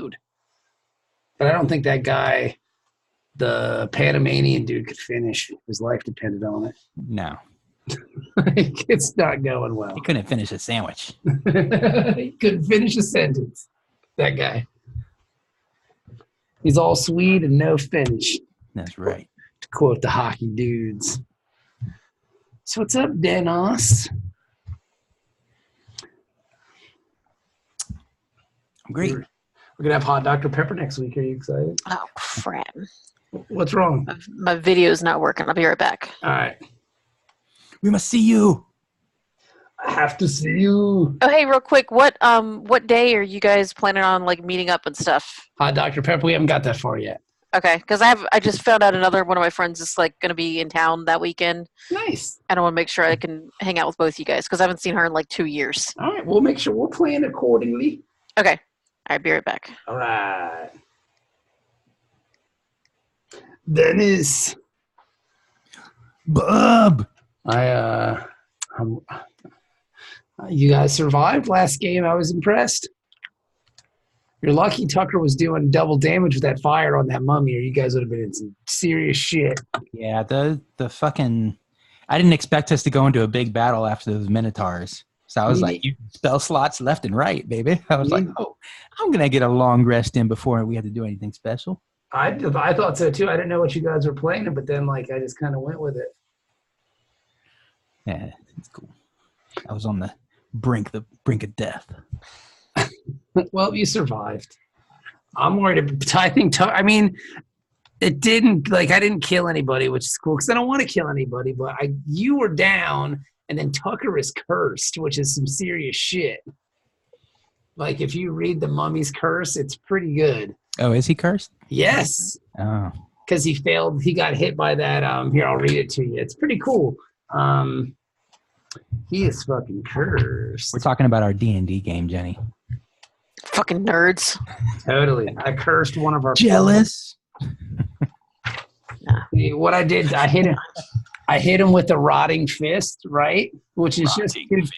dude. But I don't think that guy, the Panamanian dude, could finish. His life depended on it. No. It's not going well. He couldn't finish a sandwich. He couldn't finish a sentence. That guy. He's all sweet and no finish. That's right. To quote the hockey dudes. So what's up, Denos? Great. We're gonna have hot Dr. Pepper next week. Are you excited? Oh, crap. What's wrong? My video's not working. I'll be right back. All right. We must see you. I have to see you. Oh, hey, real quick. What day are you guys planning on like meeting up and stuff? Hot Dr. Pepper. We haven't got that far yet. Okay, because I just found out another one of my friends is like going to be in town that weekend. Nice. And I want to make sure I can hang out with both you guys because I haven't seen her in like 2 years. All right. We'll make sure we'll plan accordingly. Okay. All right, be right back. All right. Dennis. Bub. You guys survived last game. I was impressed. You're lucky Tucker was doing double damage with that fire on that mummy, or you guys would have been in some serious shit. Yeah, the fucking... I didn't expect us to go into a big battle after those Minotaurs. So I was like, you spell slots left and right, baby. I was like, oh, I'm going to get a long rest in before we have to do anything special. I thought so, too. I didn't know what you guys were playing, but then like I just kind of went with it. Yeah, it's cool. I was on the brink of death. Well, you survived. I'm worried. I mean, it didn't, like, I didn't kill anybody, which is cool because I don't want to kill anybody, but you were down, and then Tucker is cursed, which is some serious shit. Like, if you read the mummy's curse, it's pretty good. Oh, is he cursed? Yes. Oh. Because he got hit by that, here, I'll read it to you. It's pretty cool. He is fucking cursed. We're talking about our D&D game, Jenny. Fucking nerds. Totally. I cursed one of our jealous. What I did, I hit him with the rotting fist, right? Which is Rotting just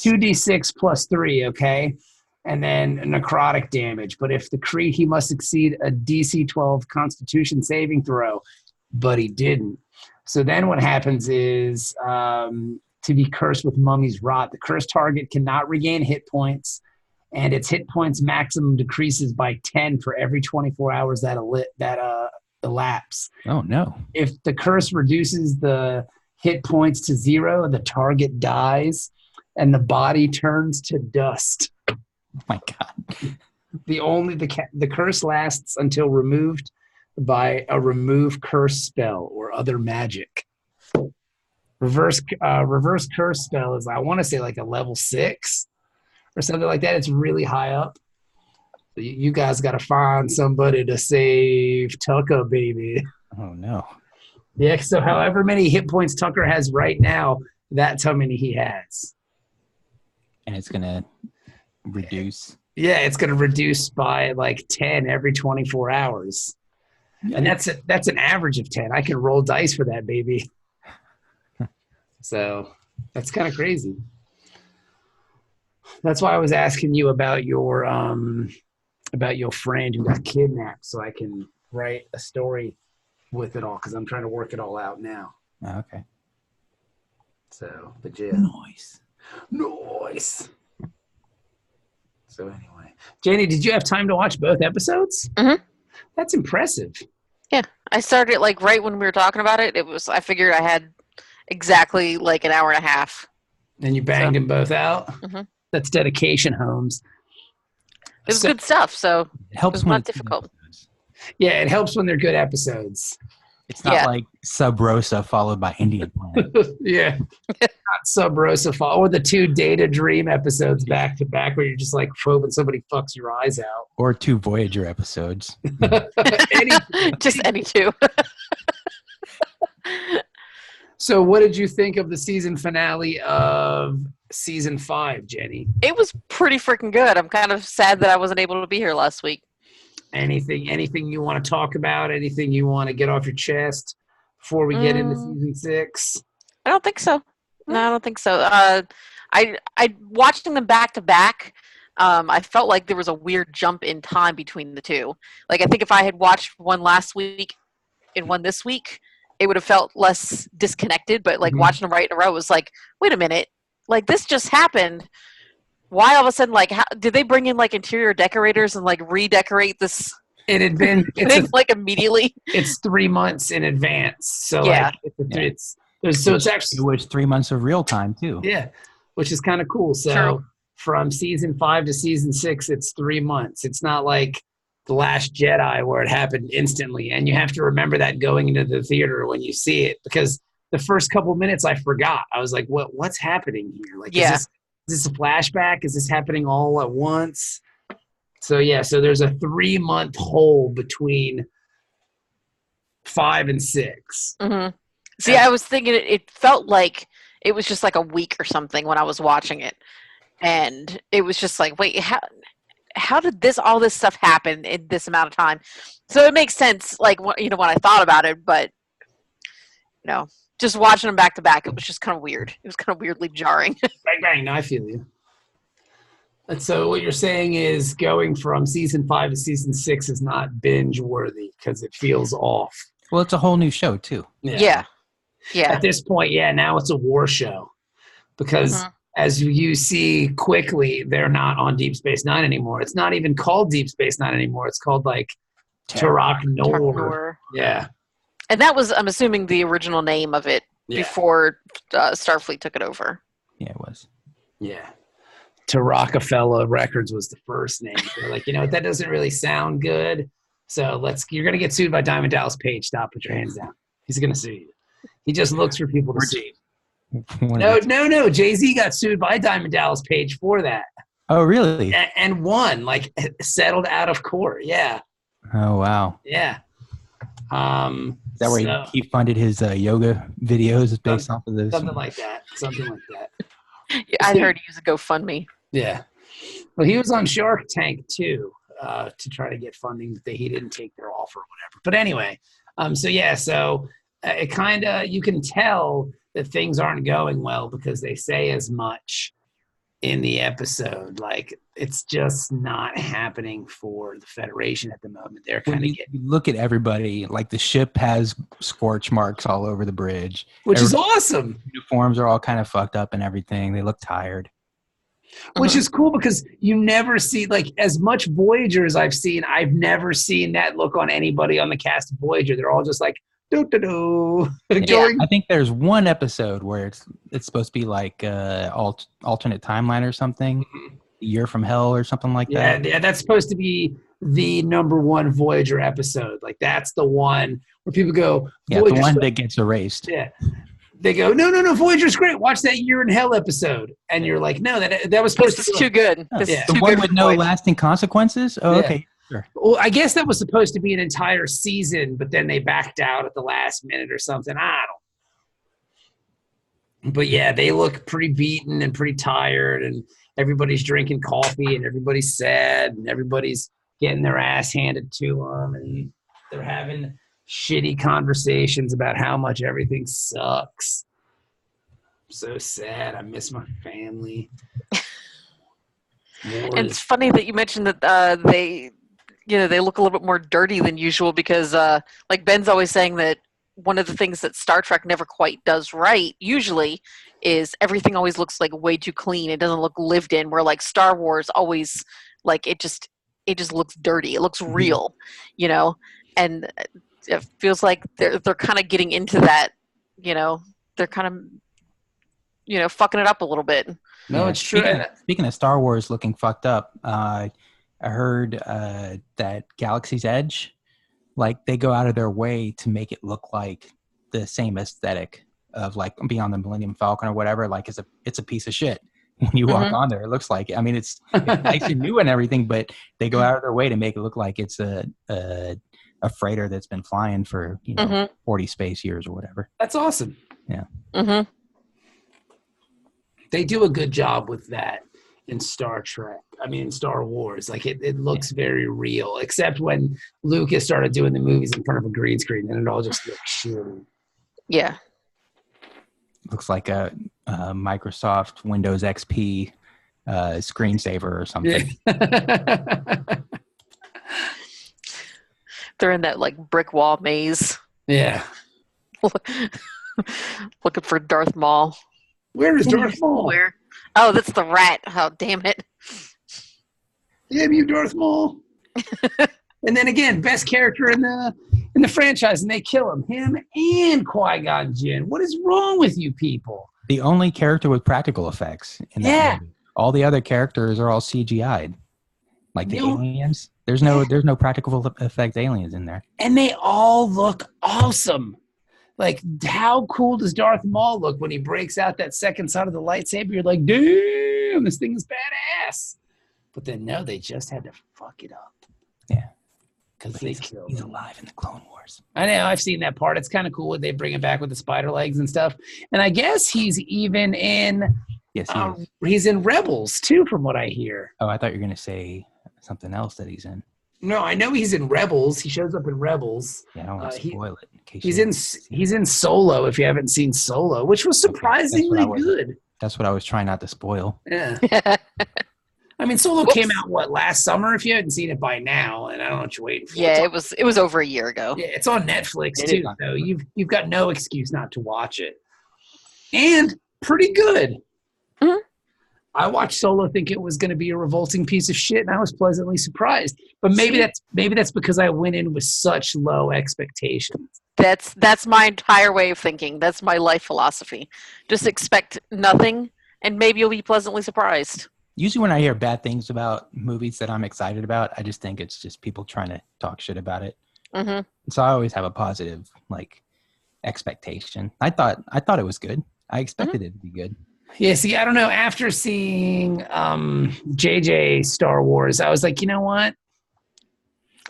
2d6 plus 3, okay? And then necrotic damage. But if he must succeed a DC 12 Constitution saving throw, but he didn't. So then what happens is to be cursed with Mummy's Rot, the cursed target cannot regain hit points, and its hit points maximum decreases by 10 for every 24 hours that elapse. Oh, no. If the curse reduces the hit points to 0, the target dies, and the body turns to dust. Oh, my God. The curse lasts until removed by a remove curse spell or other magic. Reverse curse spell is, I want to say, like a level 6 or something like that. It's really high up. So you guys got to find somebody to save Tucker, baby. Oh, no. Yeah, so however many hit points Tucker has right now, that's how many he has. And it's going to reduce. Yeah, it's going to reduce by like 10 every 24 hours. And that's an average of 10. I can roll dice for that, baby. So that's kind of crazy. That's why I was asking you about your friend who got kidnapped, so I can write a story with it all, because I'm trying to work it all out now. Oh, okay. So, but yeah. Nice. So anyway, Jenny, did you have time to watch both episodes? Mm-hmm. That's impressive. Yeah, I started like right when we were talking about it. I figured I had exactly like an hour and a half. And you banged them both out? Mm-hmm. That's dedication, Holmes. It was good stuff, so it helps was not difficult. Yeah, it helps when they're good episodes. It's not like Sub Rosa followed by Indian Planet. Yeah. Not Sub Rosa or the 2 Data Dream episodes back to back where you're just like hoping somebody fucks your eyes out. Or 2 Voyager episodes. Just any 2. So what did you think of the season finale of season 5, Jenny? It was pretty freaking good. I'm kind of sad that I wasn't able to be here last week. Anything you want to talk about? Anything you want to get off your chest before we get into season 6? I don't think so. No, I don't think so. I watching them back to back I felt like there was a weird jump in time between the two. Like, I think if I had watched one last week and one this week, it would have felt less disconnected. But like watching them right in a row was like, wait a minute, like this just happened. Why all of a sudden, like, how, did they bring in like interior decorators and like redecorate this? It had been like immediately. It's 3 months in advance, so Yeah. like it's actually it was 3 months of real time too. Yeah, which is kind of cool. So True. from season 5 to season 6, it's 3 months. It's not like The Last Jedi where it happened instantly, and you have to remember that going into the theater when you see it, because the first couple minutes I forgot. I was like, what's happening here? Like, is this a flashback? Is this happening all at once? So yeah, so there's a 3-month hole between 5 and 6. Mm-hmm. See, I was thinking it felt like it was just like a week or something when I was watching it, and it was just like, wait, how did all this stuff happen in this amount of time? So it makes sense, like, when I thought about it, but just watching them back to back, it was just kind of weird. It was kind of weirdly jarring. Bang bang! No, I feel you. And so what you're saying is going from season 5 to season 6 is not binge worthy because it feels off. Well, it's a whole new show too. Yeah. At this point, now it's a war show because as you see quickly, they're not on Deep Space Nine anymore. It's not even called Deep Space Nine anymore. It's called like Tarak Nor. Yeah. And that was, I'm assuming, the original name of it before Starfleet took it over. Yeah, it was. Yeah. Rockefeller Records was the first name. They're like, that doesn't really sound good. So you're going to get sued by Diamond Dallas Page. Stop, put your hands down. He's going to sue you. He just looks for people to sue. No. Jay-Z got sued by Diamond Dallas Page for that. Oh, really? And won, like settled out of court. Yeah. Oh, wow. Yeah. Is that where he funded his yoga videos based off of those? Something like that. Yeah, I heard he used a GoFundMe. Yeah. Well, he was on Shark Tank too, to try to get funding that he didn't take their offer or whatever. But anyway, so it kind of, you can tell that things aren't going well because they say as much in the episode. Like, it's just not happening for the Federation at the moment. They're kind of you look at everybody, like the ship has scorch marks all over the bridge. Which is awesome. Uniforms are all kind of fucked up and everything. They look tired. Which is cool because you never see, like, as much Voyager as I've seen, I've never seen that look on anybody on the cast of Voyager. They're all just like, do-do-do. Yeah, I think there's one episode where it's supposed to be like alternate timeline or something. A Year from Hell or something like that. Yeah, that's supposed to be the #1 Voyager episode. Like, that's the one where people go, yeah, the one that gets erased. Yeah. They go, no, Voyager's great. Watch that Year in Hell episode. And you're like, no, that was supposed to be too good. Oh, the one with no lasting consequences? Oh, okay. Sure. Well, I guess that was supposed to be an entire season, but then they backed out at the last minute or something. I don't know. But yeah, they look pretty beaten and pretty tired, and everybody's drinking coffee, and everybody's sad, and everybody's getting their ass handed to them, and they're having shitty conversations about how much everything sucks. I'm so sad. I miss my family. And it's funny that you mentioned that they look a little bit more dirty than usual because, like Ben's always saying that one of the things that Star Trek never quite does right, usually, is everything always looks like way too clean. It doesn't look lived in, where like Star Wars always, like, it just looks dirty. It looks real, and it feels like they're kind of getting into that, they're kind of, fucking it up a little bit. No, it's true. Speaking of Star Wars looking fucked up, I heard that Galaxy's Edge, like, they go out of their way to make it look like the same aesthetic of like Beyond the Millennium Falcon or whatever. Like, it's a piece of shit when you walk on there. It looks like, I mean, it's nice and new and everything, but they go out of their way to make it look like it's a freighter that's been flying for 40 space years or whatever. That's awesome. Yeah. Mm-hmm. They do a good job with that in Star Trek. I mean, in Star Wars. Like, it looks very real, except when Lucas started doing the movies in front of a green screen, and it all just looks shitty. Yeah. Looks like a Microsoft Windows XP screensaver or something. Yeah. They're in that like brick wall maze. Yeah. Looking for Darth Maul. Where is Darth Maul? Where? Oh, that's the rat. Oh, damn it. Damn you, Darth Maul. And then again, best character in the franchise, and they kill him and Qui-Gon Jinn. What is wrong with you people? The only character with practical effects in that movie. All the other characters are all CGI'd. Like the aliens. There's no practical effect aliens in there. And they all look awesome. Like, how cool does Darth Maul look when he breaks out that second side of the lightsaber? You're like, damn, this thing is badass. But then, no, they just had to fuck it up. Yeah. Because they killed He's him. alive in the Clone Wars. I know, I've seen that part. It's kind of cool when they bring him back with the spider legs and stuff. And I guess he's even in... Yes, he is. He's in Rebels, too, from what I hear. Oh, I thought you were going to say something else that he's in. No, I know he's in Rebels. He shows up in Rebels. Yeah, I don't want to spoil it. In case He's in Solo, if you haven't seen Solo, which was surprisingly good. That's what I was trying not to spoil. Yeah. I mean, Solo came out, last summer, if you hadn't seen it by now, and I don't know what you're waiting for. Yeah, it was over a year ago. Yeah, it's on Netflix, too, so you've got no excuse not to watch it. And pretty good. Mm-hmm. I watched Solo thinking it was going to be a revolting piece of shit, and I was pleasantly surprised. But maybe that's because I went in with such low expectations. That's my entire way of thinking. That's my life philosophy. Just expect nothing, and maybe you'll be pleasantly surprised. Usually when I hear bad things about movies that I'm excited about, I just think it's just people trying to talk shit about it. Mm-hmm. So I always have a positive expectation. I thought it was good. I expected it to be good. Yeah, see, I don't know. After seeing JJ Star Wars, I was like, you know what?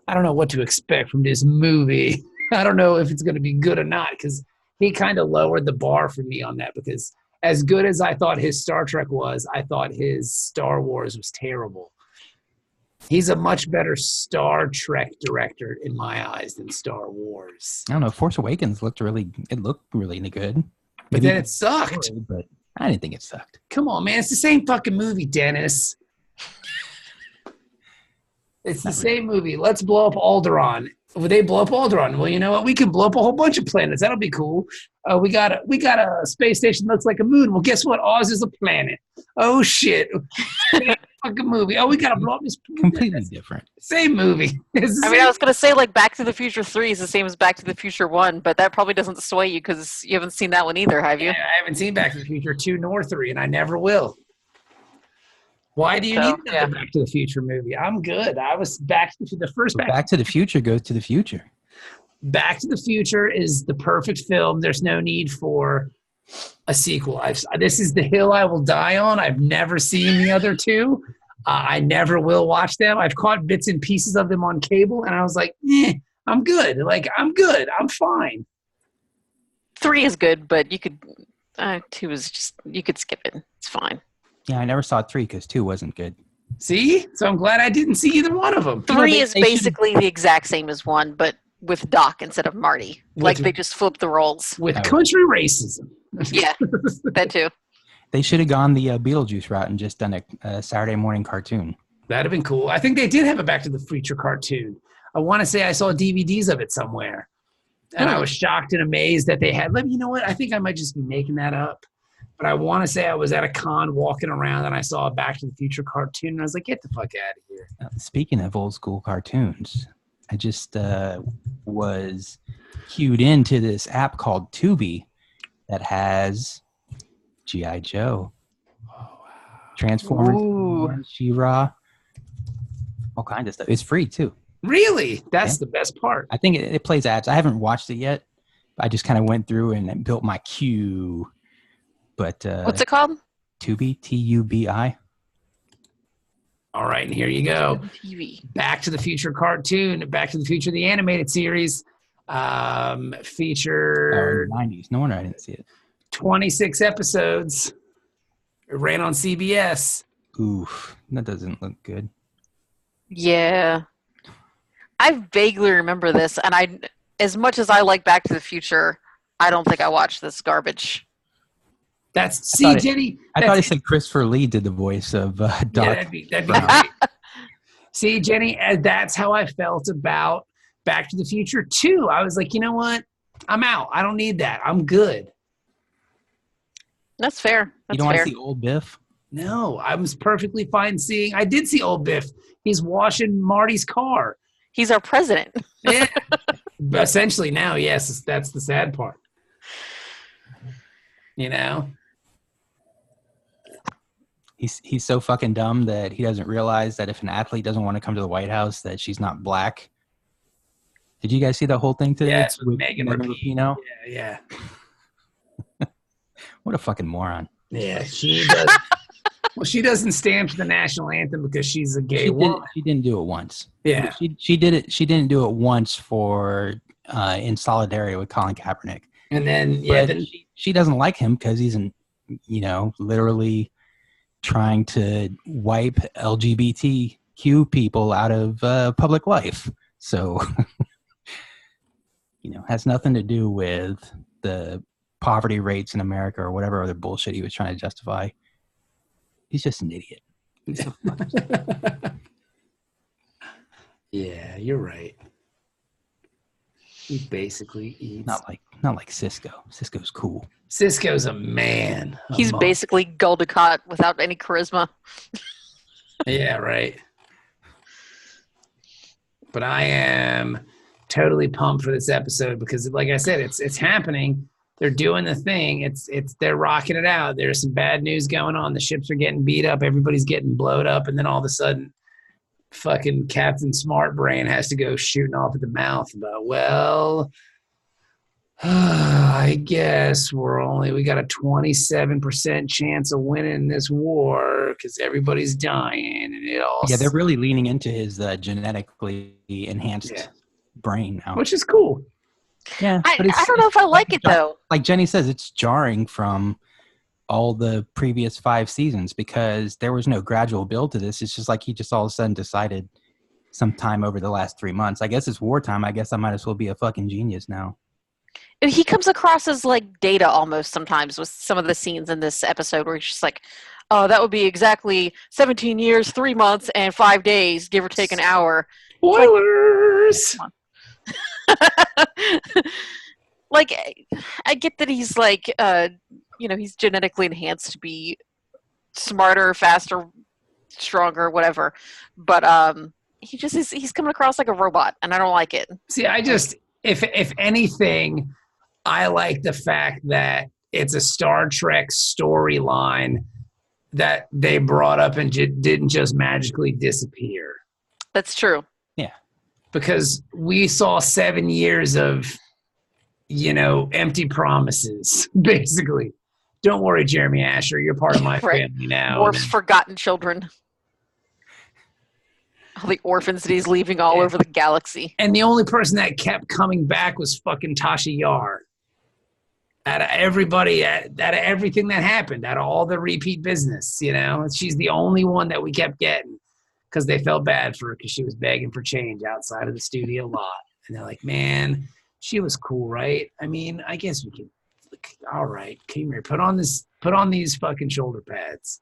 I don't know what to expect from this movie. I don't know if it's going to be good or not, because he kind of lowered the bar for me on that, because as good as I thought his Star Trek was, I thought his Star Wars was terrible. He's a much better Star Trek director in my eyes than Star Wars. I don't know. Force Awakens looked really good. But then it sucked. But I didn't think it sucked. Come on, man. It's the same fucking movie, Dennis. It's the same movie. Let's blow up Alderaan. Will they blow up Alderaan? Well, you know what? We can blow up a whole bunch of planets. That'll be cool. We got a space station that looks like a moon. Well, guess what? Oz is a planet. Oh, shit. Fucking movie. Oh, we got to blow up this. Completely different. Same movie. I was going to say, Back to the Future 3 is the same as Back to the Future 1, but that probably doesn't sway you because you haven't seen that one either, have you? Yeah, I haven't seen Back to the Future 2 nor 3, and I never will. Why do you need another Back to the Future movie? I'm good. I was Back to the first Back to the Future goes to the future. Back to the Future is the perfect film. There's no need for a sequel. This is the hill I will die on. I've never seen the other two. I never will watch them. I've caught bits and pieces of them on cable, and I was like, I'm good. I'm good. I'm fine. 3 is good, but you could 2 is just, you could skip it. It's fine. Yeah, I never saw 3 because 2 wasn't good. See? So I'm glad I didn't see either one of them. 3 is basically the exact same as 1, but with Doc instead of Marty. They just flipped the roles. With country racism. Yeah, that too. They should have gone the Beetlejuice route and just done a Saturday morning cartoon. That'd have been cool. I think they did have a Back to the Future cartoon. I want to say I saw DVDs of it somewhere. And I was shocked and amazed that they had. You know what? I think I might just be making that up. But I want to say I was at a con walking around and I saw a Back to the Future cartoon. And I was like, get the fuck out of here. Speaking of old school cartoons, I just was cued into this app called Tubi that has G.I. Joe, Transformers, She-Ra, all kinds of stuff. It's free too. Really? That's the best part. I think it plays ads. I haven't watched it yet. I just kind of went through and built my queue. But what's it called? Tubi, Tubi. All right, and here you go. TV. Back to the Future cartoon, Back to the Future the animated series, featured 90s. No wonder I didn't see it. 26 episodes. It ran on CBS. Oof, that doesn't look good. Yeah. I vaguely remember this, and as much as I like Back to the Future, I don't think I watched this garbage. Jenny. I thought he said Christopher Lee did the voice of Doc. Yeah, that'd be great. See, Jenny, that's how I felt about Back to the Future 2. I was like, you know what? I'm out. I don't need that. I'm good. That's fair. You don't want to see old Biff? No, I was perfectly fine seeing. I did see old Biff. He's washing Marty's car. He's our president. Yeah. Essentially now, yes, that's the sad part. You know? He's so fucking dumb that he doesn't realize that if an athlete doesn't want to come to the White House, that she's not black. Did you guys see the whole thing today? Yeah, with Megan Rapinoe. Yeah. What a fucking moron. Yeah, she does. Well, she doesn't stamp the national anthem because she's a gay woman. She didn't do it once. Yeah, she did it. She didn't do it once for in solidarity with Colin Kaepernick. And then she doesn't like him because he's literally trying to wipe LGBTQ people out of public life. So, has nothing to do with the poverty rates in America or whatever other bullshit he was trying to justify. He's just an idiot. He's so fucking Yeah, you're right. He basically eats. not like Sisko. Sisko's cool. Sisko's a man. He's basically Gul Dukat without any charisma. Yeah, right. But I am totally pumped for this episode because, like I said, it's happening. They're doing the thing. They're rocking it out. There's some bad news going on. The ships are getting beat up. Everybody's getting blowed up, and then all of a sudden, fucking Captain Smart Brain has to go shooting off at the mouth about, well, I guess we got a 27% chance of winning this war because everybody's dying, and it all. Yeah, they're really leaning into his genetically enhanced brain now, which is cool. Yeah, I don't know if I like it though. Like Jenny says, it's jarring from all the previous 5 seasons because there was no gradual build to this. It's just like he just all of a sudden decided sometime over the last 3 months. I guess it's wartime. I guess I might as well be a fucking genius now. And he comes across as like Data almost sometimes with some of the scenes in this episode where he's just like, oh, that would be exactly 17 years, 3 months, and 5 days, give or take an hour. Spoilers! Like, I get that he's like, he's genetically enhanced to be smarter, faster, stronger, whatever. But he's coming across like a robot, and I don't like it. See, if anything, I like the fact that it's a Star Trek storyline that they brought up and didn't just magically disappear. That's true. Yeah. Because we saw 7 years of, empty promises, basically. Don't worry, Jeremy Asher, you're part of my family now. Worf's forgotten children. All the orphans that he's leaving all over the galaxy. And the only person that kept coming back was fucking Tasha Yar. Out of everybody, out of everything that happened, out of all the repeat business, she's the only one that we kept getting because they felt bad for her because she was begging for change outside of the studio lot. And they're like, man, she was cool, right? I mean, I guess we could, all right, come here, put on these fucking shoulder pads.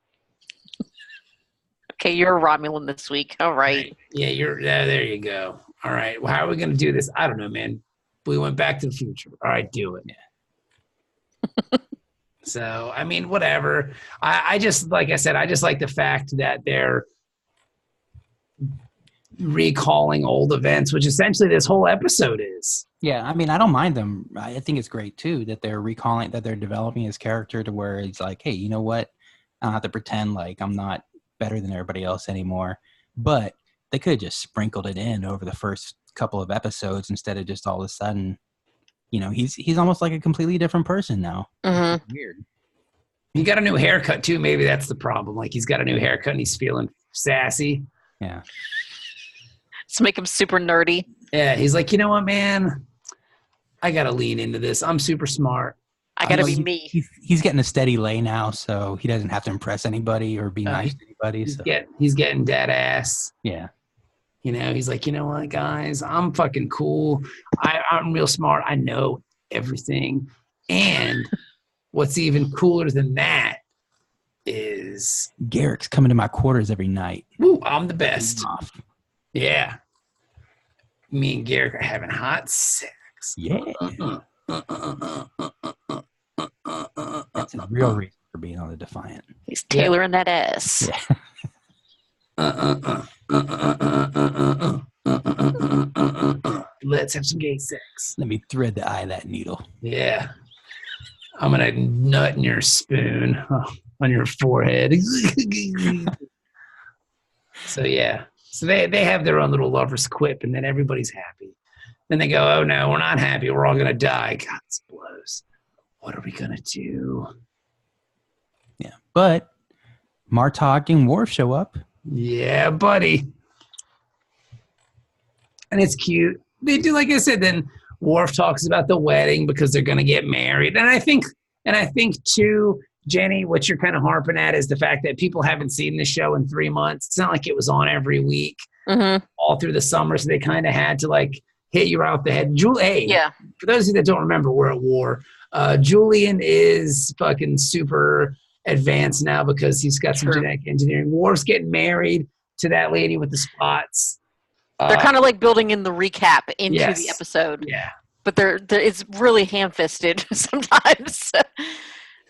Okay, you're a Romulan this week. All right. Yeah, there you go. All right. Well, how are we going to do this? I don't know, man. We went back to the future. All right, do it. So, I mean, whatever. I just, like I said, I just like the fact that they're recalling old events, which essentially this whole episode is. Yeah, I mean, I don't mind them. I think it's great, too, that they're recalling, that they're developing his character to where it's like, hey, you know what? I don't have to pretend like I'm not better than everybody else anymore. But they could have just sprinkled it in over the first couple of episodes instead of just all of a sudden, he's almost like a completely different person now. Mm-hmm. Weird. He got a new haircut, too. Maybe that's the problem. Like, he's got a new haircut and he's feeling sassy. Yeah. To make him super nerdy. Yeah, he's like, you know what, man? I got to lean into this. I'm super smart. I got to be me. He's getting a steady lay now, so he doesn't have to impress anybody or be nice to anybody. He's getting dead ass. Yeah. He's like, you know what, guys? I'm fucking cool. I'm real smart. I know everything. And what's even cooler than that is Garrick's coming to my quarters every night. woo, I'm the best. Yeah. Me and Garrick are having hot sex. Yeah. That's a real reason for being on the Defiant. He's tailoring that ass. Yeah. Let's have some gay sex. Let me thread the eye of that needle. Yeah. I'm going to nut in your spoon on your forehead. So, yeah. So they have their own little lover's quip, and then everybody's happy. Then they go, oh, no, we're not happy. We're all going to die. God, this blows. What are we going to do? Yeah. But Martok and Worf show up. Yeah, buddy. And it's cute. They do, like I said, then Worf talks about the wedding because they're going to get married. And I think too, Jenny, what you're kind of harping at is the fact that people haven't seen the show in 3 months. It's not like it was on every week all through the summer. So they kind of had to like hit you right off the head. For those of you that don't remember, we're at war. Julian is fucking super advanced now because he's got some genetic engineering. Worf's getting married to that lady with the spots. They're kind of like building in the recap into the episode. Yeah. But it's really ham-fisted sometimes.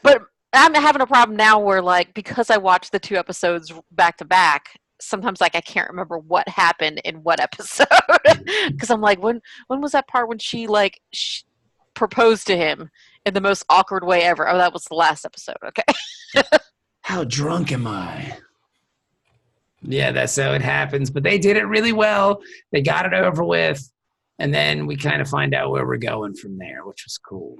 But I'm having a problem now where, like, because I watched the 2 episodes back to back, sometimes like I can't remember what happened in what episode. Because I'm like, when was that part when she proposed to him in the most awkward way ever? Oh, that was the last episode. Okay. How drunk am I? Yeah, that's how it happens. But they did it really well. They got it over with. And then we kind of find out where we're going from there, which was cool.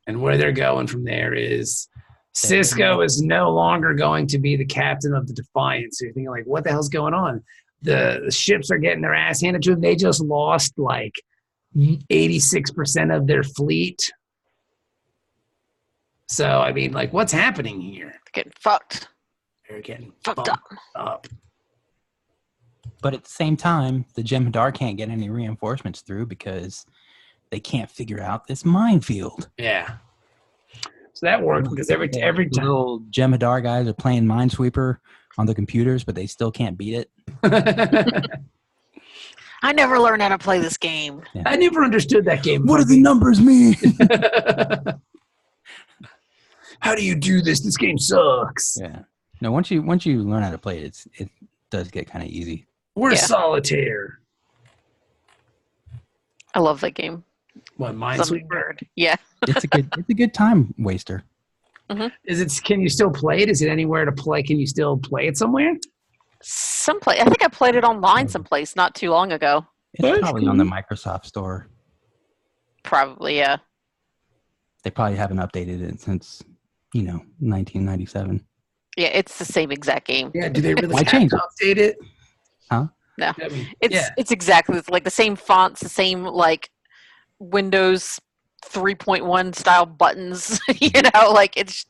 And where they're going from there is Sisko is no longer going to be the captain of the Defiant. So you're thinking, like, what the hell's going on? The ships are getting their ass handed to them. They just lost, like, 86% of their fleet. So, I mean, like, what's happening here? They're getting fucked. They're getting fucked up. But at the same time, the Jem'Hadar can't get any reinforcements through because they can't figure out this minefield. Yeah. So that worked because every time little Jem'Hadar guys are playing Minesweeper on the computers, but they still can't beat it. I never learned how to play this game. Yeah. I never understood that game. What do the numbers mean? How do you do this? This game sucks. Yeah. No, once you learn how to play it, it does get kind of easy. We're solitaire. I love that game. What, Minesweeper? Yeah. It's a good time waster. Mm-hmm. Can you still play it? Is it anywhere to play? Can you still play it somewhere? Someplace. I think I played it online someplace not too long ago. It's probably on the Microsoft Store. Probably, yeah. They probably haven't updated it since, 1997. Yeah, it's the same exact game. Yeah, do they really have to update it? Huh? No. I mean, it's exactly like the same fonts, the same like Windows 3.1 style buttons. Like it's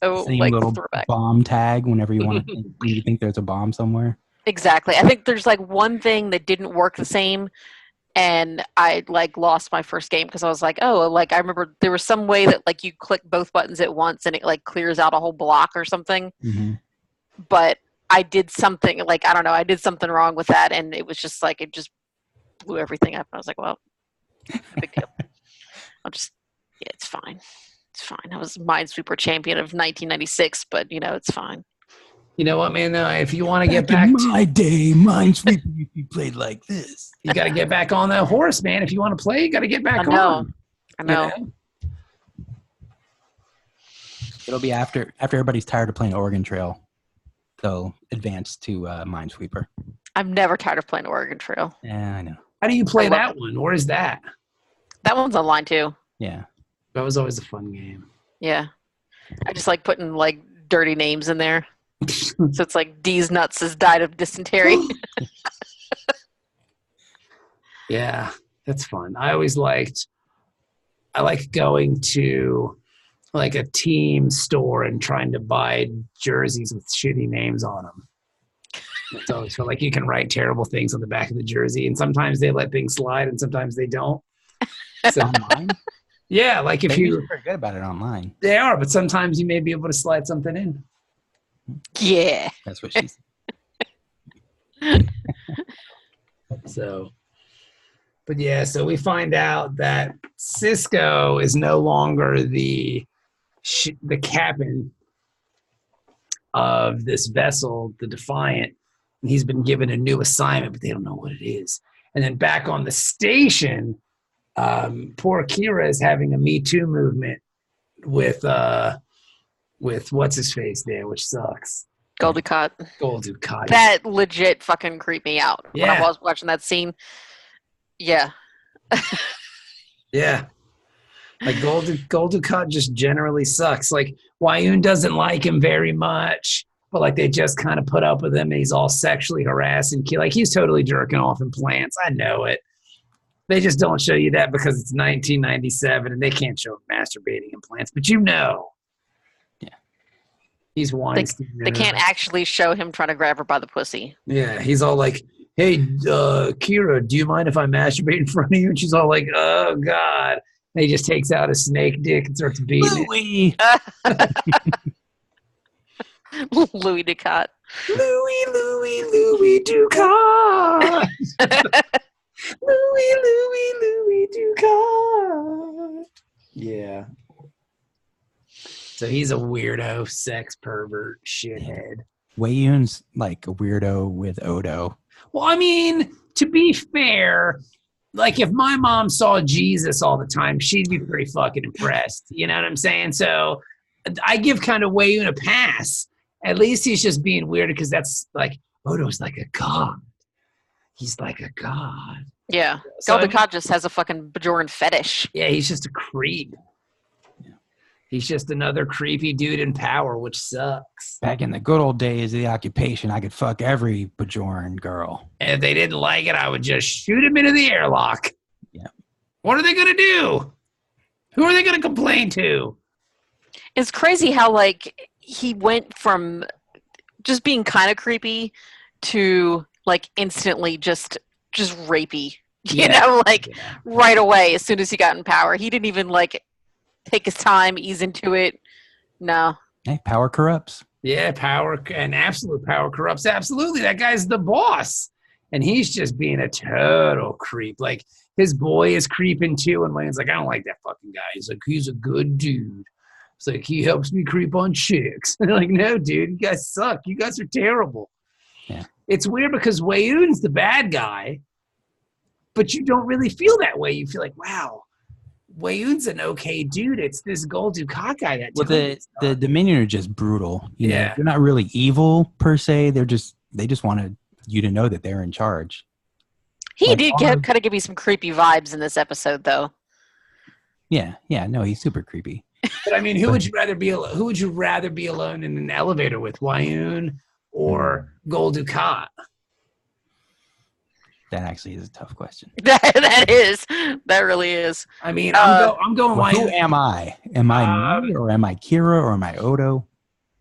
so same like little throwback. Bomb tag whenever you want to you think there's a bomb somewhere. Exactly. I think there's like one thing that didn't work the same, and I like lost my first game because I was like, oh, like I remember there was some way that like you click both buttons at once and it like clears out a whole block or something. Mm-hmm. But I did something like, I don't know, I did something wrong with that, and it was just like it just blew everything up. I was like, well, no big deal. It's fine. It's fine. I was Minesweeper champion of 1996, but it's fine. You know what, man? If you want to get back in my day, Minesweeper used to be played like this. You got to get back on that horse, man. If you want to play, you got to get back on. I know. It'll be after everybody's tired of playing Oregon Trail. They'll advance to Minesweeper. I'm never tired of playing Oregon Trail. Yeah, I know. How do you play that one? Where is that? That one's online too. Yeah. That was always a fun game. Yeah. I just like putting like dirty names in there. So it's like D's nuts has died of dysentery. Yeah, that's fun. I like going to like a team store and trying to buy jerseys with shitty names on them. It's always fun. Like you can write terrible things on the back of the jersey, and sometimes they let things slide and sometimes they don't. So Yeah, like if They're you, usually pretty good about it online. they are, but sometimes you may be able to slide something in. Yeah. That's what she said. So, but yeah, so we find out that Sisko is no longer the captain of this vessel, the Defiant, and he's been given a new assignment, but they don't know what it is. And then back on the station, poor Kira is having a Me Too movement with what's his face there, which sucks. Gold Ducat. That That legit fucking creeped me out when I was watching that scene. Yeah. Yeah. Like Gold Ducat just generally sucks. Like Wayun doesn't like him very much, but like they just kind of put up with him and he's all sexually harassing. Like he's totally jerking off in plants. I know it. They just don't show you that because it's 1997 and they can't show him masturbating in plants. But you know. Yeah. He's Weinstein. They can't actually show him trying to grab her by the pussy. Yeah, he's all like, hey, Kira, do you mind if I masturbate in front of you? And she's all like, oh, God. And he just takes out a snake dick and starts beating Louis. Louis Ducat. Louis Ducat. Louis Ducat. Yeah. So he's a weirdo, sex pervert, shithead. Wayun's like a weirdo with Odo. Well, I mean, to be fair, like if my mom saw Jesus all the time, she'd be pretty fucking impressed. You know what I'm saying? So I give kind of Wayun a pass. At least he's just being weird because that's like, Odo's like a god. He's like a god. Yeah. So, Gold Ducat just has a fucking Bajoran fetish. Yeah, he's just a creep. He's just another creepy dude in power, which sucks. Back in the good old days of the occupation, I could fuck every Bajoran girl. And if they didn't like it, I would just shoot him into the airlock. Yeah. What are they going to do? Who are they going to complain to? It's crazy how, like, he went from just being kind of creepy to, like, instantly just rapey. You know, like, right away as soon as he got in power. He didn't even, like, take his time, ease into it. No. Hey, power corrupts. Yeah, power and absolute power corrupts. Absolutely. That guy's the boss. And he's just being a total creep. Like, his boy is creeping too. And Wayne's like, I don't like that fucking guy. He's like, he's a good dude. It's like, he helps me creep on chicks. And they're like, no, dude, you guys suck. You guys are terrible. Yeah. It's weird because Wayun's the bad guy, but you don't really feel that way. You feel like, wow, Wayun's an okay dude. It's this Gold Ducat guy that. Well, the Dominion are just brutal. You know, Yeah. they're not really evil per se. They just wanted you to know that they're in charge. He Like, did kind of give me some creepy vibes in this episode, though. Yeah, no, he's super creepy. But I mean, who would you rather be alone in an elevator with, Wayun or Gold Ducat? That actually is a tough question. That is. That really is. I mean, I'm going Well, who Wayun. am I? Am I me, or am I Kira, or am I Odo?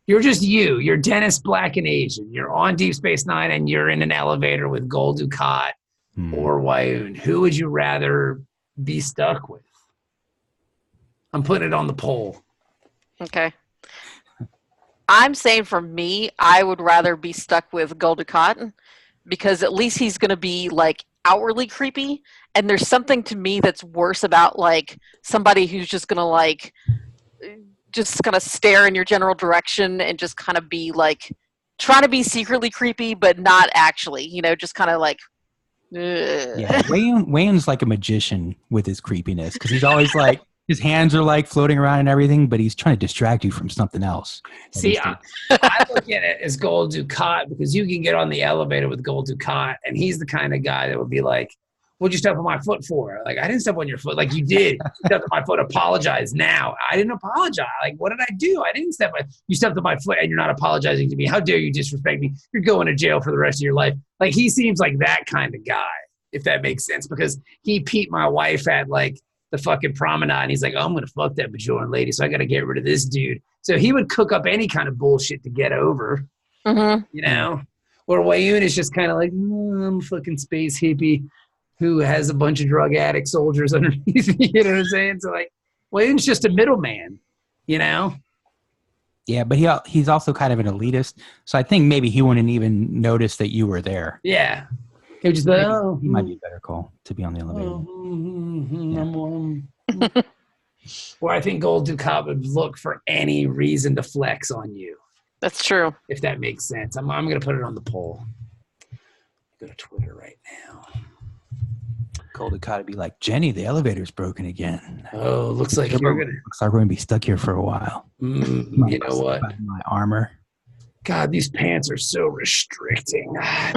You're just you. You're Dennis, Black, and Asian. You're on Deep Space Nine, and you're in an elevator with Gold Ducat or Wayun. Who would you rather be stuck with? I'm putting it on the poll. Okay. I'm saying for me, I would rather be stuck with Gold Ducat because at least he's going to be like outwardly creepy. And there's something to me that's worse about like somebody who's just going to like, just kind of stare in your general direction and just kind of be like trying to be secretly creepy, but not actually, you know, just kind of like, Yeah, Wayne's like a magician with his creepiness because he's always like, his hands are like floating around and everything, but he's trying to distract you from something else. See, I look at it as Gold Ducat because you can get on the elevator with Gold Ducat, and he's the kind of guy that would be like, what'd you step on my foot for? Like, I didn't step on your foot. Like, you did. You stepped on my foot. Apologize now. I didn't apologize. Like, what did I do? I didn't step on. You stepped on my foot, and you're not apologizing to me. How dare you disrespect me? You're going to jail for the rest of your life. Like, he seems like that kind of guy, if that makes sense, because he peeped my wife at, like, the fucking promenade, and he's like, oh, I'm going to fuck that Bajoran lady, so I got to get rid of this dude. So he would cook up any kind of bullshit to get over, you know? Or Wayun is just kind of like, I'm a fucking space hippie who has a bunch of drug addict soldiers underneath me, you know what I'm saying? So, like, Wayne's just a middleman, you know? Yeah, but he's also kind of an elitist, so I think maybe he wouldn't even notice that you were there. Yeah. He would just Maybe he might be a better call to be on the elevator. Or I think Gold Ducat would look for any reason to flex on you. That's true. If that makes sense. I'm going to put it on the poll. Go to Twitter right now. Golden Cod would be like, Jenny, the elevator's broken again. Oh, looks like you're going to... Looks like we're going to be stuck here for a while. You know what? My armor. God, these pants are so restricting. I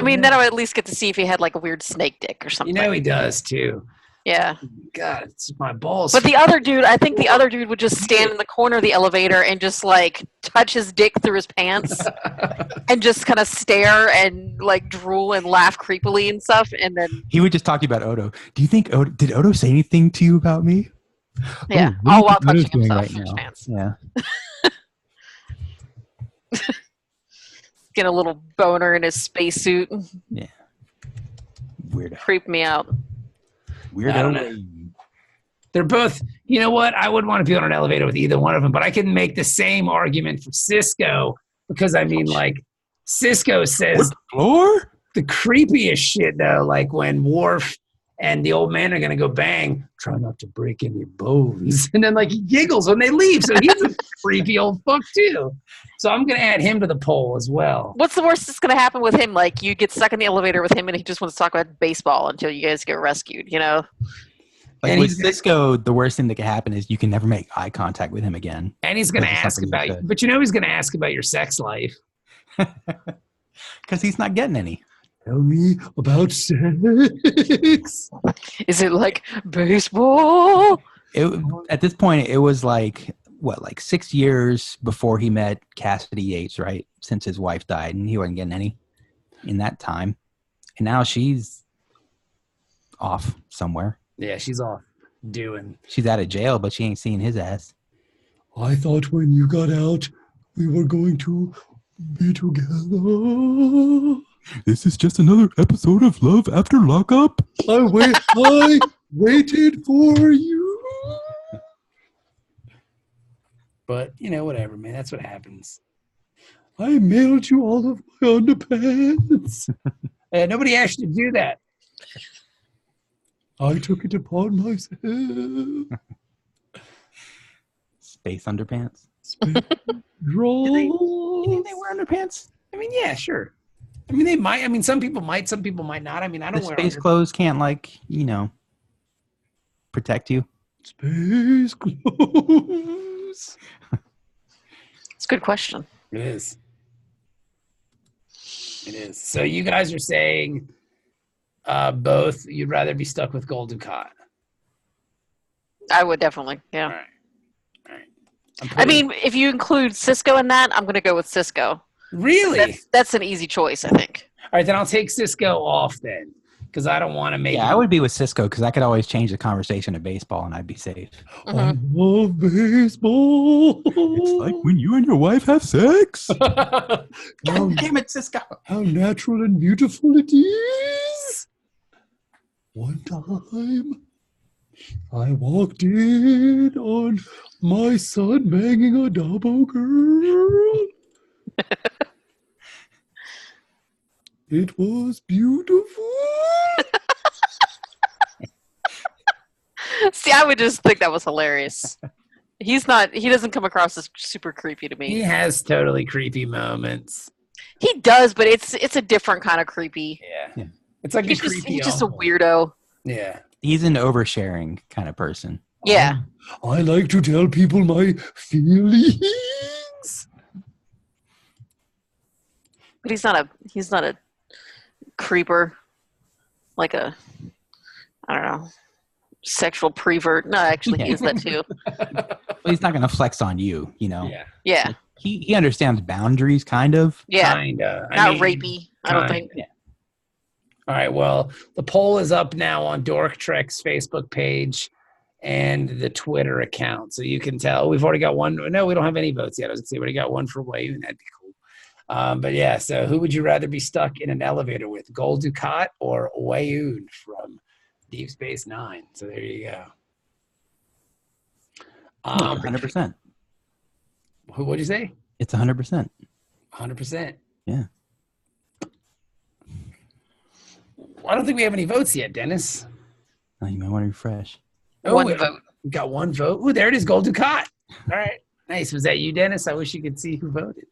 mean, then I'll at least get to see if he had like a weird snake dick or something. You know he does, too. Yeah. God, it's my balls. But the other dude, I think the other dude would just stand in the corner of the elevator and just like touch his dick through his pants and just kind of stare and like drool and laugh creepily and stuff. And then he would just talk to you about Odo. Do you think did Odo say anything to you about me? Yeah. While touching himself through his pants. Yeah. Get a little boner in his spacesuit. Yeah. Weirdo. Creep me out. Weirdo. I don't know. They're both, you know what? I wouldn't want to be on an elevator with either one of them, but I can make the same argument for Sisko because, I mean, like, Sisko says floor? The creepiest shit, though, like when Worf and the old man are going to go bang, try not to break any bones. And then, like, he giggles when they leave, so he's a creepy old fuck, too. So I'm going to add him to the poll as well. What's the worst that's going to happen with him? Like, you get stuck in the elevator with him and he just wants to talk about baseball until you guys get rescued, you know? Like and with Sisko, the worst thing that can happen is you can never make eye contact with him again. And he's going to ask about you. But you know he's going to ask about your sex life. Because he's not getting any. Tell me about sex. Is it like baseball? At this point, it was like, 6 years before he met Cassidy Yates, right? Since his wife died, and he wasn't getting any in that time. And now she's off somewhere. Yeah, she's off doing. She's out of jail, but she ain't seeing his ass. I thought when you got out, we were going to be together. This is just another episode of Love After Lockup. I waited for you. But, you know, whatever, man. That's what happens. I mailed you all of my underpants. Nobody asked you to do that. I took it upon myself. Space underpants? You think they wear underpants? I mean, yeah, sure. I mean, they might. I mean, some people might not. I mean, I don't wear space clothes can't, protect you. Space clothes. It's a good question. It is. It is. So you guys are saying both you'd rather be stuck with Gold Ducat. I would definitely, yeah. All right. I mean, if you include Sisko in that, I'm going to go with Sisko. Really? That's an easy choice, I think. All right, then I'll take Sisko off then, because I don't want to make. Yeah, I would be with Sisko because I could always change the conversation to baseball and I'd be safe. Mm-hmm. I love baseball. It's like when you and your wife have sex. God damn it, Sisko! How natural and beautiful it is. One time, I walked in on my son banging a double girl. It was beautiful. See, I would just think that was hilarious. He doesn't come across as super creepy to me. He has totally creepy moments. He does, but it's a different kind of creepy. Yeah. It's like He's creepy. just a weirdo. Yeah. He's an oversharing kind of person. Yeah. I like to tell people my feelings. But he's not a creeper, like a, I don't know, sexual prevert. No, actually, he is that too. Well, he's not going to flex on you, you know. Yeah. He understands boundaries, kind of. Yeah. Kinda. Not rapey, I don't think. Yeah. All right. Well, the poll is up now on Dork Trek's Facebook page and the Twitter account, so you can tell. We've already got one. No, we don't have any votes yet. I was going to say we already got one for Wayne. That'd be cool. But yeah, so who would you rather be stuck in an elevator with, Gold Ducat or Wayoon from Deep Space Nine. So there you go. 100%. What'd you say? It's 100%. 100%. Yeah. I don't think we have any votes yet, Dennis. Oh, you might want to refresh. Oh, One vote. We got one vote. Oh, there it is, Gold Ducat. All right. Nice. Was that you, Dennis? I wish you could see who voted.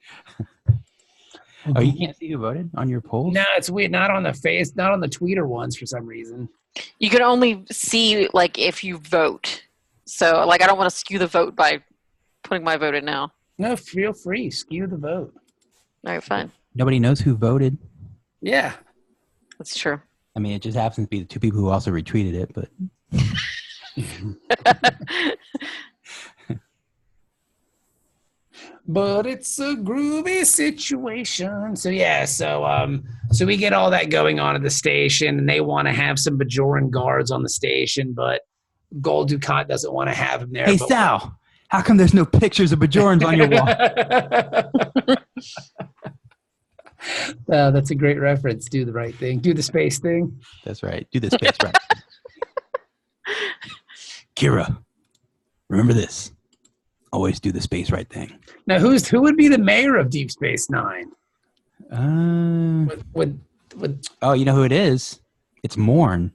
Oh, you can't see who voted on your polls? No, it's weird. Not on the Twitter ones for some reason. You can only see like if you vote. So like I don't want to skew the vote by putting my vote in now. No, feel free. Skew the vote. All right, fine. Nobody knows who voted. Yeah. That's true. I mean, it just happens to be the two people who also retweeted it, but But it's a groovy situation. So yeah, so we get all that going on at the station, and they want to have some Bajoran guards on the station, but Gold Ducat doesn't want to have him there. hey, but Sal, how come there's no pictures of Bajorans on your wall? That's a great reference. Do the right thing. Do the space thing. That's right. Do this space right. Kira, remember this. Always do the space right thing. Now, who would be the mayor of Deep Space Nine? Oh, you know who it is? It's Morn.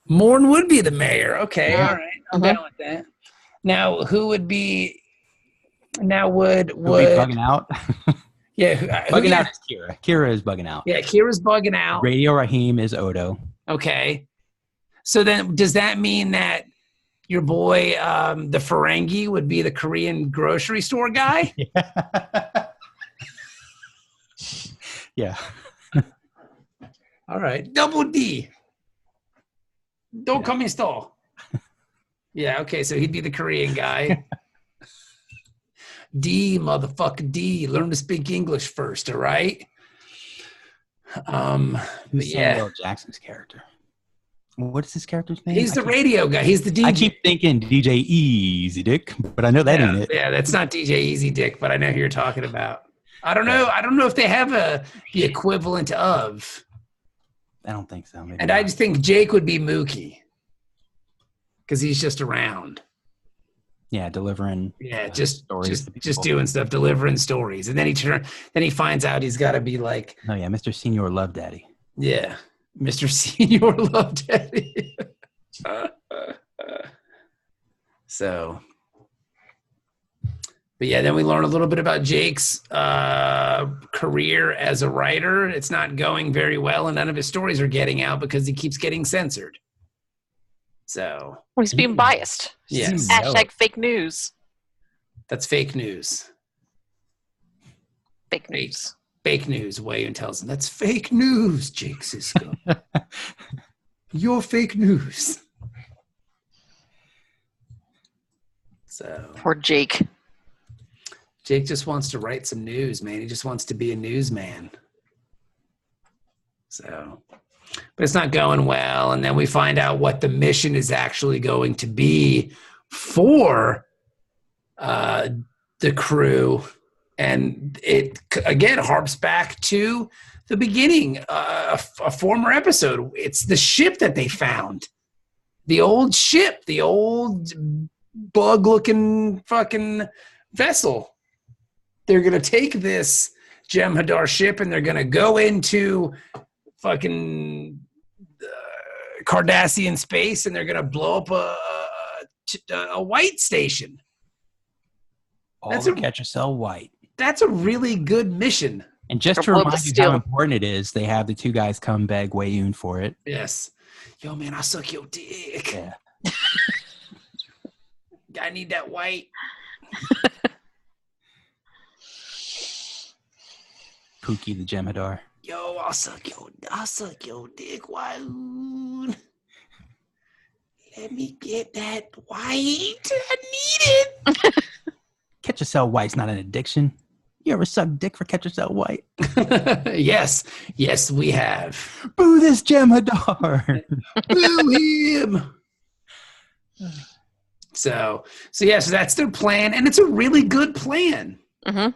Morn would be the mayor. Okay, Yeah. all right. I'm down with that. Now, who would be? Now, would Who'd be bugging out? yeah, Bugging out is Kira. Kira is bugging out. Yeah, Kira's bugging out. Radio Raheem is Odo. Okay. So then, does that mean that your boy, the Ferengi, would be the Korean grocery store guy? Yeah. All right. Double D. Don't come in store. Yeah, okay, so he'd be the Korean guy. D, motherfucker D. Learn to speak English first, all right? But Who's yeah. Samuel Jackson's character? What's his character's name? He's the radio guy. He's the DJ. I keep thinking DJ Easy Dick, but I know that ain't it. Yeah, that's not DJ Easy Dick, but I know who you're talking about. I don't know. I don't know if they have the equivalent of. I don't think so. Maybe And not. I just think Jake would be Mookie because he's just around. Yeah, delivering. Yeah, stories to just people. doing stuff, delivering stories, and then he finds out he's got to be like, Oh yeah, Mr. Senior Love Daddy. yeah, Mr. Senior Love Daddy. So, but yeah, then we learn a little bit about Jake's career as a writer. It's not going very well, and none of his stories are getting out because he keeps getting censored. So, Well, he's being biased. yes, Hashtag fake news. that's fake news. Fake news. Fake news. Wayne tells him that's fake news, Jake Sisko. You're fake news. So Poor Jake. Jake just wants to write some news, man. He just wants to be a newsman. So, but it's not going well. And then we find out what the mission is actually going to be for the crew. And it, again, harps back to the beginning, a former episode. It's the ship that they found. The old ship, the old bug-looking fucking vessel. They're going to take this Jem'Hadar ship and they're going to go into fucking Cardassian space and they're going to blow up a white station. That's a Ketracel White. That's a really good mission. And just to Or remind you Steel. how important it is, they have the two guys come beg Wayun for it. Yes. Yo, man, I'll suck your dick. Yeah. I need that white. Pookie the Jem'Hadar. Yo, I'll suck your dick, Wayun. Let me get that white. I need Ketracel White's not an addiction. You ever suck dick for Ketracel White? it. Yes, we have. Boo this Jem'Hadar! Boo him. So that's their plan, and it's a really good plan. Mm-hmm.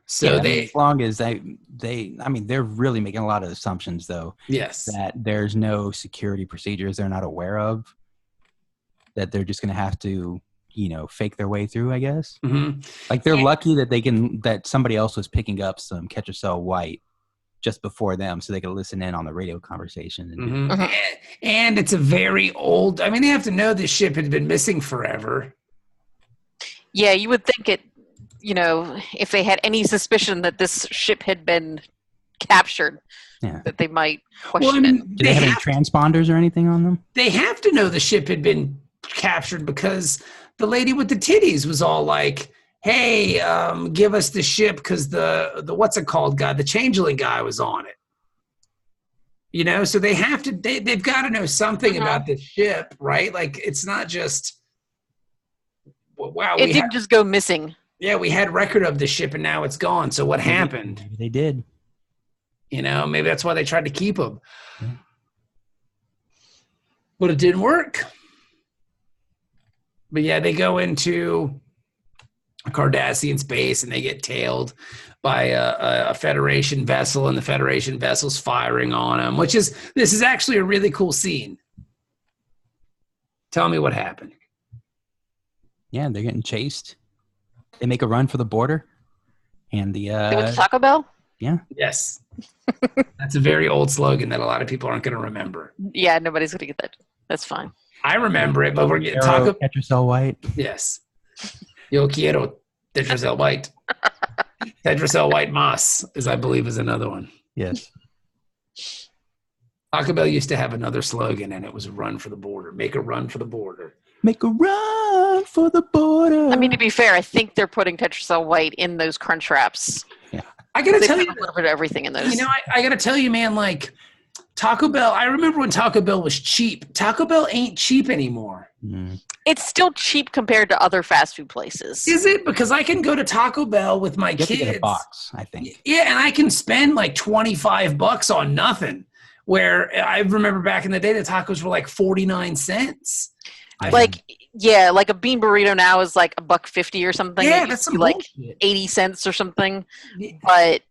So Yeah, I mean, as long as they're really making a lot of assumptions, though. Yes. That there's no security procedures they're not aware of. That they're just going to have to, fake their way through, I guess. Mm-hmm. Like they're lucky that somebody else was picking up some Ketracel White just before them, so they could listen in on the radio conversation. Mm-hmm. And it's a very old. I mean, they have to know this ship had been missing forever. Yeah, you would think it. If they had any suspicion that this ship had been captured, that they might question it. Do they have any transponders or anything on them? They have to know the ship had been captured because the lady with the titties was all like, hey, give us the ship because the what's it called guy, the changeling guy was on it. So they have to, they've got to know something about the ship, right? Like, it's not just, wow. It didn't just go missing. Yeah, we had record of the ship and now it's gone. So what happened? Maybe they did. Maybe that's why they tried to keep him. Yeah. But it didn't work. But yeah, they go into Cardassian space and they get tailed by a Federation vessel, and the Federation vessel's firing on them, this is actually a really cool scene. Tell me what happened. Yeah, they're getting chased. They make a run for the border. And they went to Taco Bell? Yeah. Yes. That's a very old slogan that a lot of people aren't going to remember. Yeah, nobody's going to get that. That's fine. I remember it, but we're getting Taco Ketracel White. Yes. Yo quiero Ketracel White. Ketracel White Mas, I believe, is another one. Yes. Taco Bell used to have another slogan, and it was run for the border. Make a run for the border. Make a run for the border. I mean, to be fair, I think they're putting Ketracel White in those crunch wraps. Yeah. I got to tell you. A little bit of everything in those. I got to tell you, man, like, Taco Bell, I remember when Taco Bell was cheap. Taco Bell ain't cheap anymore. Mm. It's still cheap compared to other fast food places. Is it? Because I can go to Taco Bell with my kids. To get a box, I think. Yeah, and I can spend like $25 on nothing. Where I remember back in the day, the tacos were like 49 cents. Like a bean burrito now is like $1.50 or something. Yeah, that's some like bullshit. 80 cents or something. Yeah. But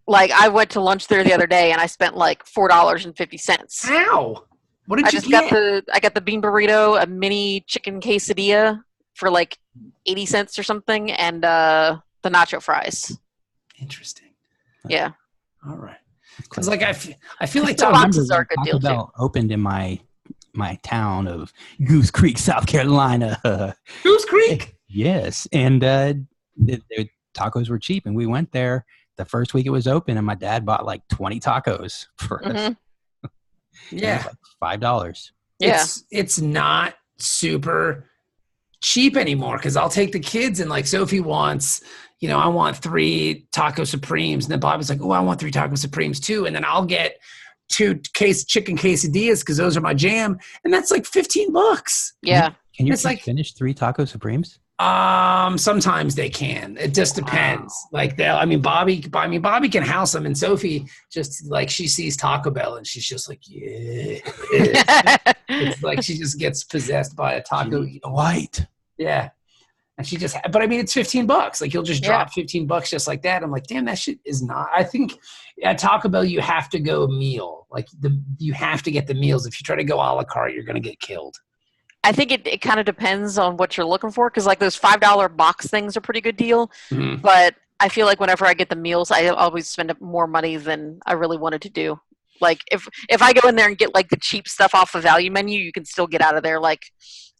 like I went to lunch there the other day and I spent like $4.50. How? What did you get? I got the bean burrito, a mini chicken quesadilla for like 80 cents or something, and the nacho fries. Interesting. Yeah. All right. Because like I feel like boxes are a good deal Bell too. Opened in my town of Goose Creek, South Carolina. Goose Creek. Yes, and the tacos were cheap, and we went there the first week it was open, and my dad bought like 20 tacos for us. Yeah, like $5. Yeah, it's not super cheap anymore because I'll take the kids and like Sophie wants, I want 3 taco supremes, and then Bobby's like, oh, I want 3 taco supremes too, and then I'll get 2 chicken quesadillas because those are my jam, and that's like $15. Yeah, can you finish 3 taco supremes? Sometimes they can. It just depends. Wow. Like Bobby can house them, and Sophie just like she sees Taco Bell and she's just like, yeah. It's like she just gets possessed by a taco white. Yeah. And she just, but I mean, it's $15. Like you'll just drop $15 just like that. I'm like, damn, that shit is not. I think at Taco Bell you have to go meal. Like you have to get the meals. If you try to go a la carte, you're gonna get killed. I think it kind of depends on what you're looking for, because like those $5 box things are a pretty good deal. Mm-hmm. But I feel like whenever I get the meals, I always spend up more money than I really wanted to do. Like if I go in there and get like the cheap stuff off the value menu, you can still get out of there like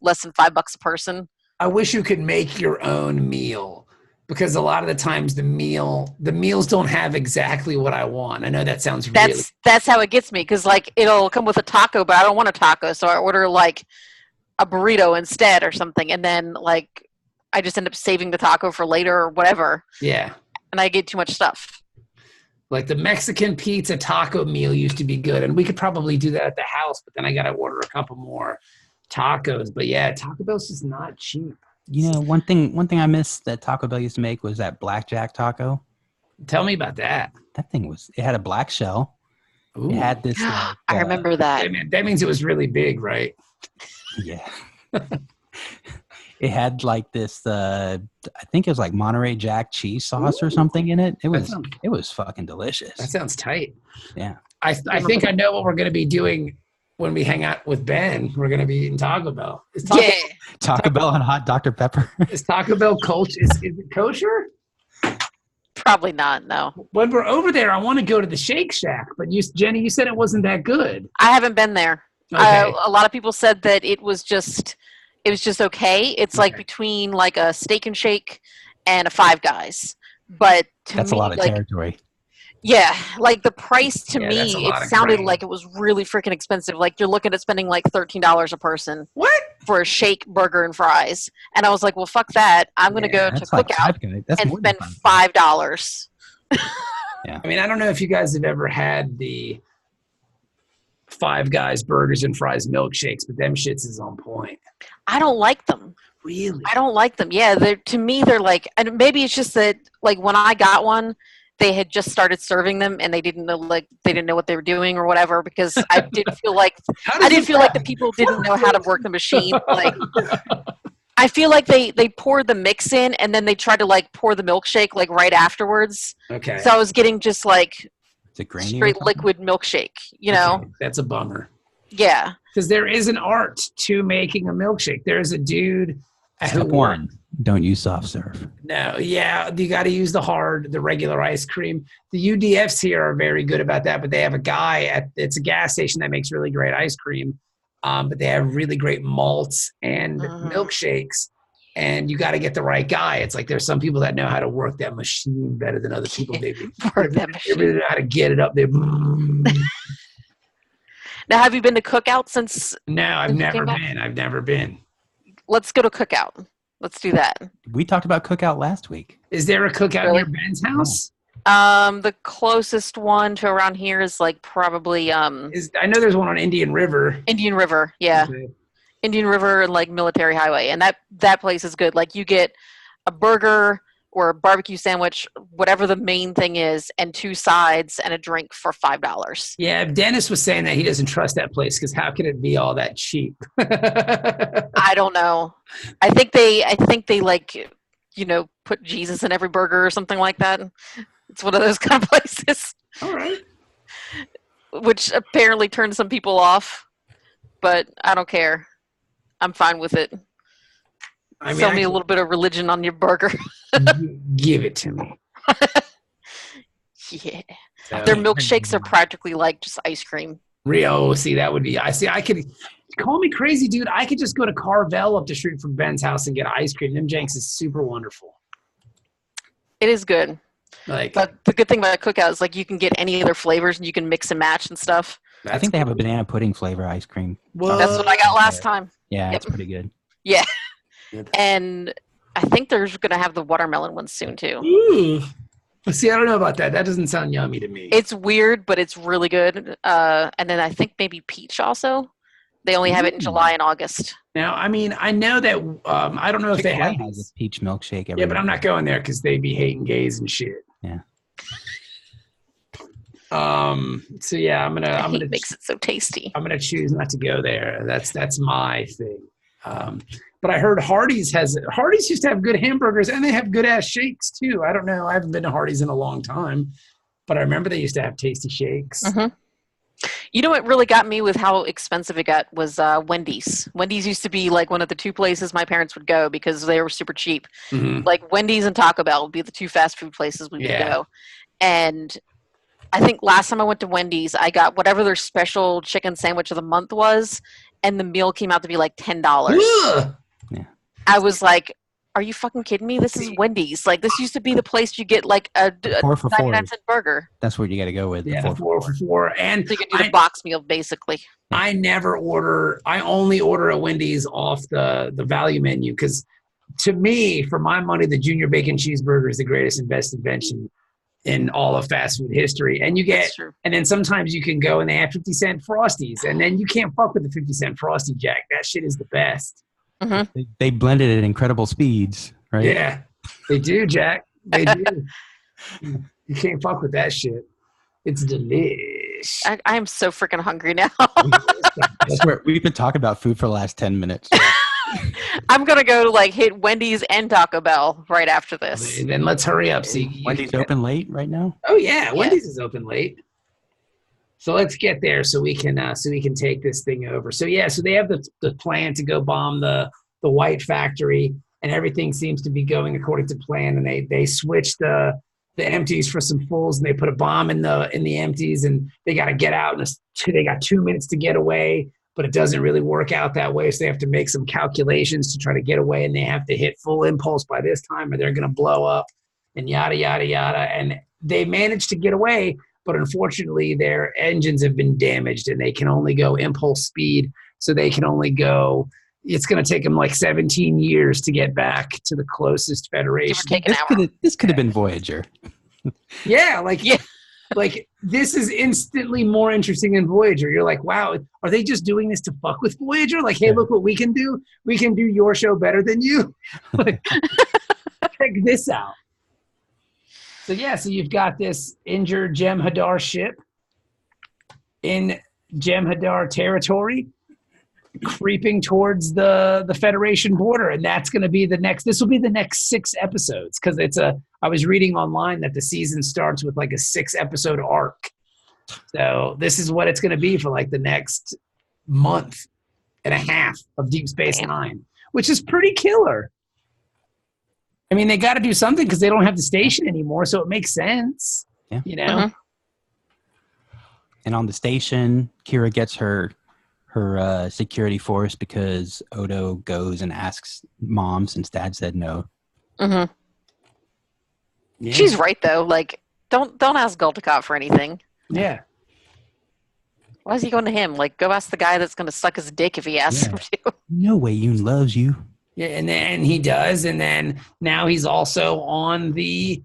less than $5 a person. I wish you could make your own meal, because a lot of the times the meals don't have exactly what I want. I know that sounds really. That's how it gets me, because like it'll come with a taco, but I don't want a taco, so I order like a burrito instead or something, and then like I just end up saving the taco for later or whatever. Yeah. And I get too much stuff. Like the Mexican pizza taco meal used to be good, and we could probably do that at the house, but then I got to order a couple more tacos. But yeah, Taco Bell's just not cheap. One thing I miss that Taco Bell used to make was that blackjack taco. Tell me about that. That thing it had a black shell. Ooh. It had this. I remember that. That means it was really big, right? Yeah. It had like this, I think it was like Monterey Jack cheese sauce or something in it. It was fucking delicious. That sounds tight. Yeah. I think I know what we're going to be doing when we hang out with Ben. We're going to be eating Taco Bell. Taco Bell and hot Dr. Pepper. Is Taco Bell culture? Is it kosher? Probably not. No. When we're over there, I want to go to the Shake Shack, but Jenny, you said it wasn't that good. I haven't been there. Okay. A lot of people said that it was just okay. It's like between like a Steak and Shake and a Five Guys. But that's a lot of territory. Yeah, like the price to me, it sounded grain. like it was really freaking expensive. Like you're looking at spending like $13 a person. What? For a shake, burger, and fries. And I was like, well, fuck that. I'm going to go to Cookout and spend $5. Yeah. I mean, I don't know if you guys have ever had the Five Guys burgers and fries milkshakes, but them shits is on point. I don't like them. Really? I don't like them. Yeah, to me, they're like, and maybe it's just that, like, when I got one, they had just started serving them, and they didn't know what they were doing or whatever. Because I did feel like the people didn't know how to work the machine. Like, I feel like they poured the mix in, and then they tried to like pour the milkshake like right afterwards. Okay. So I was getting just like straight liquid milkshake. You know, that's a bummer. Yeah. Because there is an art to making a milkshake. There's a dude. Step one, don't use soft serve. No, yeah, you got to use the regular ice cream. The UDFs here are very good about that, but they have a guy it's a gas station that makes really great ice cream, but they have really great malts and milkshakes, and you got to get the right guy. It's like there's some people that know how to work that machine better than other people. They really know how to get it up there. Now, have you been to Cookout since? No, I've never been. Let's go to Cookout. Let's do that. We talked about Cookout last week. Is there a Cookout near Ben's house? The closest one to around here is like probably I know there's one on Indian River. Indian River, yeah. Okay. Indian River and like Military Highway, and that place is good. Like you get a burger or a barbecue sandwich, whatever the main thing is, and 2 sides and a drink for $5. Yeah, Dennis was saying that he doesn't trust that place because how could it be all that cheap? I don't know. I think they like, put Jesus in every burger or something like that. It's one of those kind of places. All right. Which apparently turns some people off, but I don't care. I'm fine with it. Sell me a little bit of religion on your burger. Give it to me. Yeah. Their milkshakes are practically like just ice cream. Rio, see, that would be, I could, call me crazy, dude. I could just go to Carvel up the street from Ben's house and get ice cream. Them Jenks is super wonderful. It is good. But the good thing about Cookout is like you can get any of their flavors and you can mix and match and stuff. I think they have a banana pudding flavor ice cream. What? That's what I got last time. Yeah, it's pretty good. Yeah. And I think they're going to have the watermelon one soon too. Ooh. See, I don't know about that. That doesn't sound yummy to me. It's weird, but it's really good. And then I think maybe peach also. They only have it in July and August. Now, I mean, I know that I don't know if they have a peach milkshake. Yeah, but I'm not going there because they be hating gays and shit. Yeah. So yeah, I'm gonna makes it so tasty. I'm gonna choose not to go there. That's my thing. But I heard Hardee's used to have good hamburgers and they have good ass shakes too. I don't know. I haven't been to Hardee's in a long time, but I remember they used to have tasty shakes. Mm-hmm. You know what really got me with how expensive it got was Wendy's. Wendy's used to be like one of the 2 places my parents would go because they were super cheap. Mm-hmm. Like Wendy's and Taco Bell would be the 2 fast food places we would go. And I think last time I went to Wendy's, I got whatever their special chicken sandwich of the month was, and the meal came out to be like $10. Yeah. I was like, are you fucking kidding me? This is Wendy's. Like, this used to be the place you get like a 99-cent burger. That's what you got to go with. Yeah, the 4 for $4. And so you can do the box meal, basically. I only order at Wendy's off the value menu because to me, for my money, the Junior Bacon Cheeseburger is the greatest and best invention in all of fast food history. And and then sometimes you can go and they have 50-cent Frosties, and then you can't fuck with the 50-cent Frosty Jack. That shit is the best. Mm-hmm. They blend it at incredible speeds, right? Yeah, they do, Jack. They do. You can't fuck with that shit. It's delish. I am so freaking hungry now. That's where we've been talking about food for the last 10 minutes. I'm gonna go to like hit Wendy's and Taco Bell right after this. Then let's hurry up. Wendy's open late right now. Oh yeah, Wendy's is open late. So let's get there so we can take this thing over. So yeah, so they have the plan to go bomb the White factory, and everything seems to be going according to plan. And they switch the empties for some fulls, and they put a bomb in the empties, and they got to get out. And they got 2 minutes to get away, but it doesn't really work out that way. So they have to make some calculations to try to get away, and they have to hit full impulse by this time, or they're going to blow up, and yada yada yada. And they managed to get away. But unfortunately, their engines have been damaged, and they can only go impulse speed. So they can only go. It's going to take them like 17 years to get back to the closest Federation. This could have been Voyager. Yeah, like this is instantly more interesting than Voyager. You're like, wow, are they just doing this to fuck with Voyager? Like, hey, look what we can do. We can do your show better than you. Like, check this out. So yeah, so you've got this injured Jem'Hadar ship in Jem'Hadar territory, creeping towards the Federation border, and that's going to be this will be the next 6 episodes, because I was reading online that the season starts with like a 6-episode arc. So this is what it's going to be for like the next month and a half of Deep Space Nine, which is pretty killer. I mean, they got to do something because they don't have the station anymore, so it makes sense. Yeah. You know. And on the station, Kira gets her security force because Odo goes and asks Mom since Dad said no. Mm-hmm. Yeah. She's right though. Like, don't ask Gultakov for anything. Yeah. Why is he going to him? Like, go ask the guy that's going to suck his dick if he asks him to. No way Yoon loves you. Yeah, and then he does, and then now he's also on the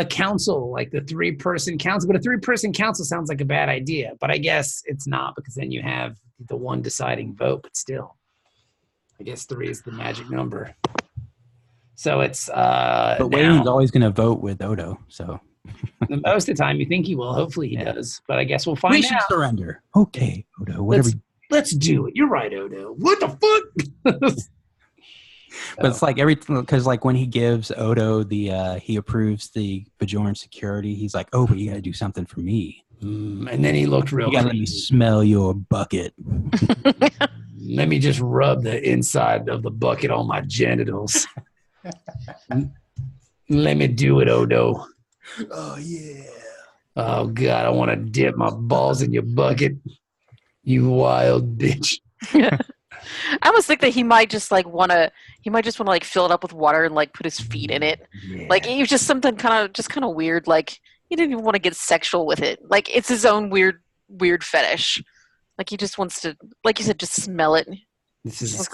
council, like the 3-person council. But a 3-person council sounds like a bad idea, but I guess it's not, because then you have the one deciding vote. But still, I guess 3 is the magic number. So it's but Wayne's always going to vote with Odo. So most of the time, you think he will. Hopefully, he does. But I guess we'll find out. We should surrender. Okay, Odo. Whatever. Let's do it. You're right, Odo. What the fuck? But it's like everything, because like when he gives Odo he approves the Bajoran security, he's like, oh, but you got to do something for me. And then he looked real. You got to let me smell your bucket. Let me just rub the inside of the bucket on my genitals. Let me do it, Odo. Oh, yeah. Oh, God, I want to dip my balls in your bucket. You wild bitch. I almost think that he might just want to like fill it up with water and like put his feet in it. Yeah. Like, it was just something kind of weird. Like, he didn't even want to get sexual with it. Like, it's his own weird fetish. Like, he just wants to, like you said, just smell it. This is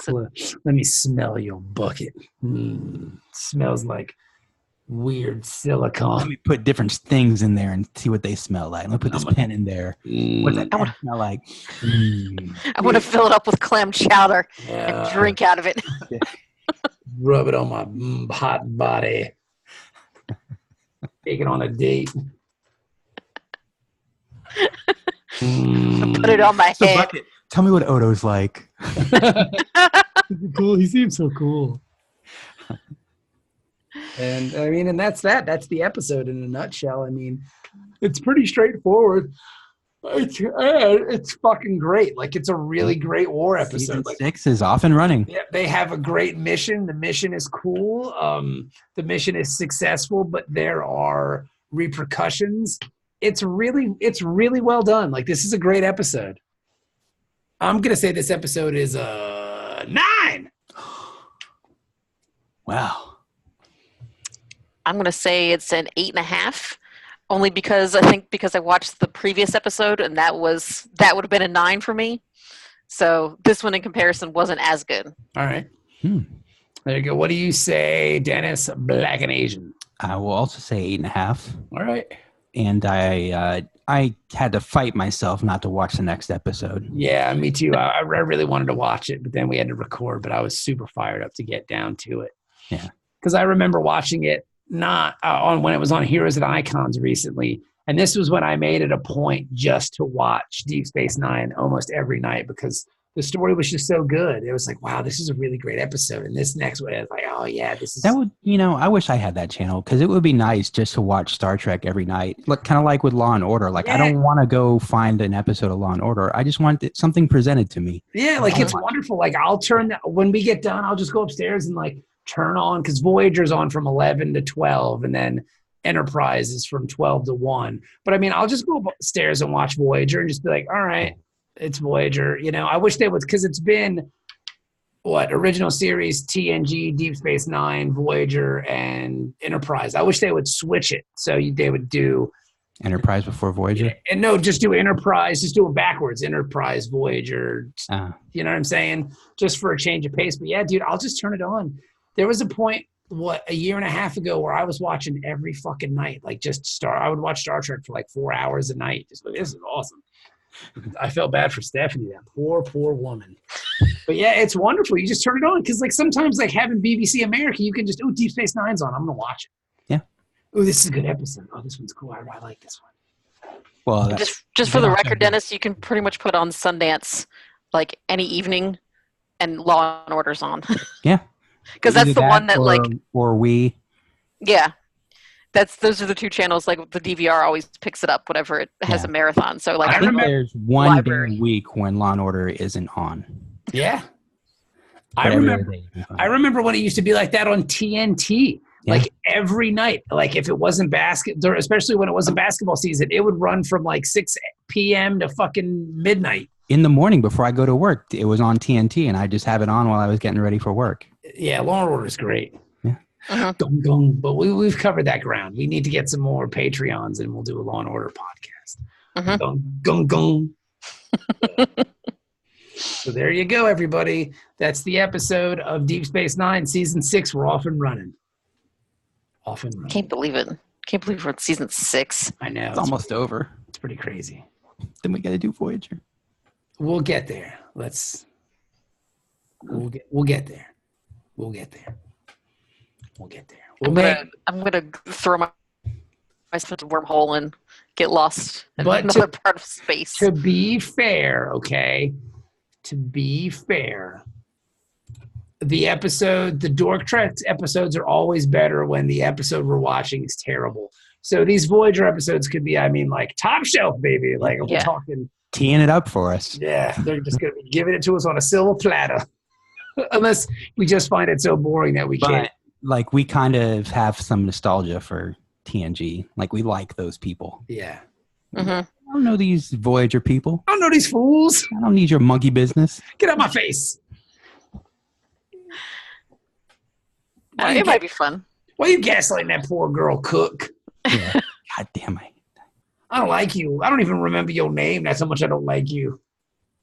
let me smell your bucket. Smells like weird silicone. Let me put different things in there and see what they smell like. Let me put this pen in there. What's that smell like? I want to fill it up with clam chowder and drink out of it. Rub it on my hot body. Take it on a date. Put it on my head. Bucket. Tell me what Odo's like. Cool. He seems so cool. And I mean, and that's that. That's the episode in a nutshell. I mean, it's pretty straightforward. It's fucking great. Like, it's a really great war episode. Season 6 is off and running. Yeah, they have a great mission. The mission is cool. The mission is successful, but there are repercussions. It's really well done. Like, this is a great episode. I'm gonna say this episode is a 9. Wow. I'm going to say it's an 8.5, only because I watched the previous episode, and that would have been a 9 for me. So this one in comparison wasn't as good. All right. There you go. What do you say, Dennis? Black and Asian. I will also say 8.5. All right. And I had to fight myself not to watch the next episode. Yeah, me too. I really wanted to watch it, but then we had to record. But I was super fired up to get down to it. Yeah. Because I remember watching it not on when it was on Heroes and Icons recently, and this was when I made it a point just to watch Deep Space Nine almost every night, because the story was just so good. It was like, wow, this is a really great episode. And this next one, I was like, oh yeah, this is. That would, I wish I had that channel because it would be nice just to watch Star Trek every night. Like kind of like with Law and Order. Like I don't want to go find an episode of Law and Order. I just want something presented to me. Yeah, like it's wonderful. Like I'll when we get done, I'll just go upstairs and like turn on because Voyager's on from 11 to 12, and then Enterprise is from 12 to 1. But I mean, I'll just go upstairs and watch Voyager and just be like, all right, it's Voyager. I wish they would, because it's been original series, TNG, Deep Space Nine, Voyager, and Enterprise. I wish they would switch it so they would do Enterprise before Voyager. And no, just do Enterprise. Just do it backwards. Enterprise, Voyager. You know what I'm saying? Just for a change of pace. But yeah, dude, I'll just turn it on. There was a point, a year and a half ago, where I was watching every fucking night. Like I would watch Star Trek for like 4 hours a night. Just like, this is awesome. I felt bad for Stephanie, that poor woman. But yeah, it's wonderful. You just turn it on because like sometimes like having BBC America, you can just Deep Space Nine's on. I'm gonna watch it. Yeah. Oh, this is a good episode. Oh, this one's cool. I like this one. Well, just for the record, Dennis, you can pretty much put on Sundance like any evening, and Law and Order's on. Yeah. Because that's the one that or we. Yeah. Those are the two channels. Like the DVR always picks it up whenever it has a marathon. So like I think there's one day a week when Law and Order isn't on. Yeah, I remember when it used to be like that on TNT. Yeah. Like every night, like if it wasn't especially when it wasn't basketball season, it would run from like 6 p.m. to fucking midnight. In the morning before I go to work, it was on TNT, and I just have it on while I was getting ready for work. Yeah, Law and Order is great. Uh-huh. But we've covered that ground. We need to get some more Patreons, and we'll do a Law and Order podcast. Uh-huh. So there you go, everybody. That's the episode of Deep Space Nine, Season 6. We're off and running. Can't believe it. Can't believe we're at Season 6. I know. It's almost over. It's pretty crazy. Then we got to do Voyager. We'll get there. We'll get there. I'm gonna throw myself into a wormhole and get lost in another part of space. To be fair, the Dork Trek episodes are always better when the episode we're watching is terrible. So these Voyager episodes could be, like top shelf, baby. Like we're talking, teeing it up for us. Yeah, they're just gonna be giving it to us on a silver platter, unless we just find it so boring that we can't. Like we kind of have some nostalgia for TNG. Like we like those people. Yeah. Mm-hmm. I don't know these Voyager people. I don't know these fools. I don't need your monkey business. Get out my face. It might be fun. Why are you gaslighting that poor girl, Cook? Yeah. God damn it. I don't like you. I don't even remember your name. That's how much I don't like you.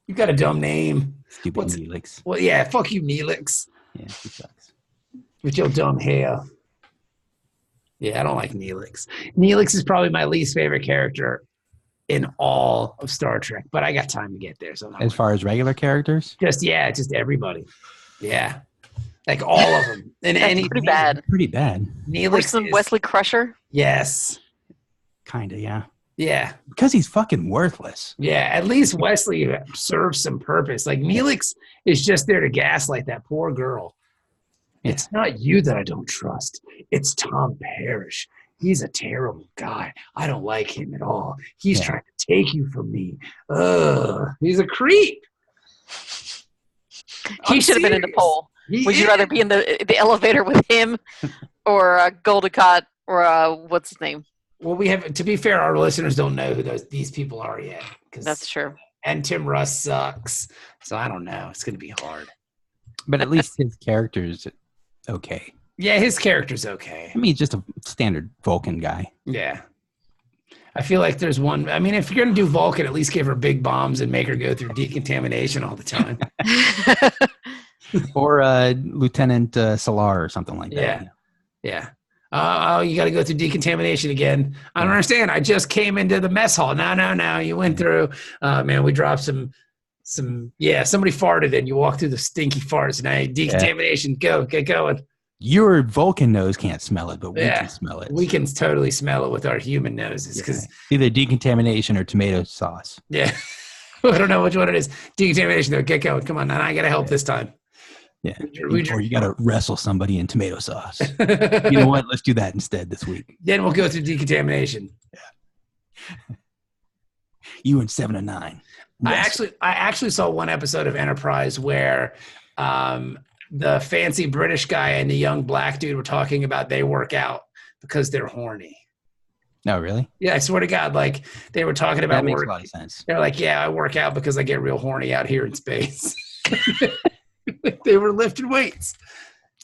You got a dumb name. Stupid Neelix. Well, yeah, fuck you, Neelix. Yeah, he sucks. With your dumb hair. Yeah, I don't like Neelix. Neelix is probably my least favorite character in all of Star Trek, but I got time to get there. So as far as regular characters? Just everybody. Yeah. Like all of them. And That's pretty bad. Pretty bad. Neelix Wesley Crusher? Yes. Kind of, yeah. Yeah. Because he's fucking worthless. Yeah, at least Wesley serves some purpose. Like Neelix is just there to gaslight that poor girl. Yeah. It's not you that I don't trust. It's Tom Parrish. He's a terrible guy. I don't like him at all. He's trying to take you from me. He's a creep. He should have been in the poll. Would you rather be in the elevator with him or Goldacott or what's his name? Well, we have to be fair. Our listeners don't know who these people are yet. That's true. And Tim Russ sucks, so I don't know. It's going to be hard. But at least his character's okay. Yeah, his character's okay. I mean, just a standard Vulcan guy. Yeah. I feel like there's one. I mean, if you're going to do Vulcan, at least give her big bombs and make her go through decontamination all the time. Or Lieutenant Salar or something like that. Yeah. Oh, you got to go through decontamination again. I don't understand. I just came into the mess hall. No. You went through. Man, we dropped some. Somebody farted and you walk through the stinky farts. Now decontamination. Go, get going. Your Vulcan nose can't smell it, but we can smell it. We can totally smell it with our human noses because either decontamination or tomato sauce. Yeah. I don't know which one it is. Decontamination, though. Get going. Come on. Now I got to help this time. Yeah. Or you got to wrestle somebody in tomato sauce. You know what? Let's do that instead this week. Then we'll go through decontamination. Yeah. You and 7 and 9. I actually saw one episode of Enterprise where the fancy British guy and the young black dude were talking about they work out because they're horny. No, really? Yeah, I swear to God, like they were talking about that makes a lot of sense. They're like, yeah, I work out because I get real horny out here in space. They were lifting weights.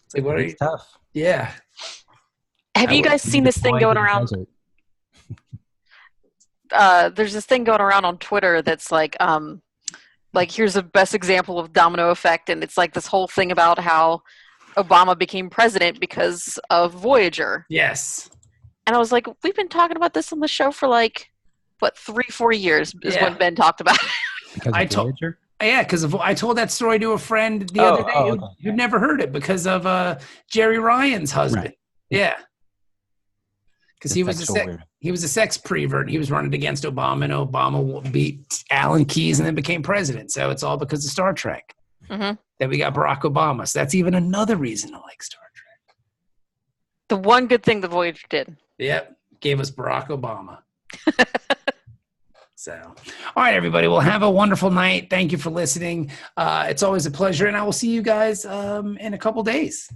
It's like, what are you? Tough. Yeah. Have you guys seen this thing going around? There's this thing going around on Twitter that's like here's the best example of domino effect, and it's like this whole thing about how Obama became president because of Voyager. Yes. And I was like, we've been talking about this on the show for like, what, 3-4 years is when Ben talked about it. Because of Voyager? Yeah, because I told that story to a friend the other day who'd never heard it because of Jerry Ryan's husband. Right. Yeah. Because he was a sex prevert. He was running against Obama, and Obama beat Alan Keyes and then became president. So it's all because of Star Trek that we got Barack Obama. So that's even another reason to like Star Trek. The one good thing the Voyager did. Yep, gave us Barack Obama. So, all right, everybody. Well, have a wonderful night. Thank you for listening. It's always a pleasure, and I will see you guys in a couple days.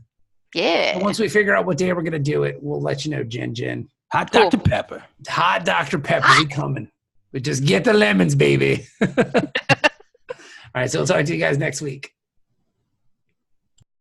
Yeah. And once we figure out what day we're going to do it, we'll let you know, Jen. Hot Dr. Pepper. Hot Dr. Pepper. We coming. We just get the lemons, baby. All right, so we'll talk to you guys next week.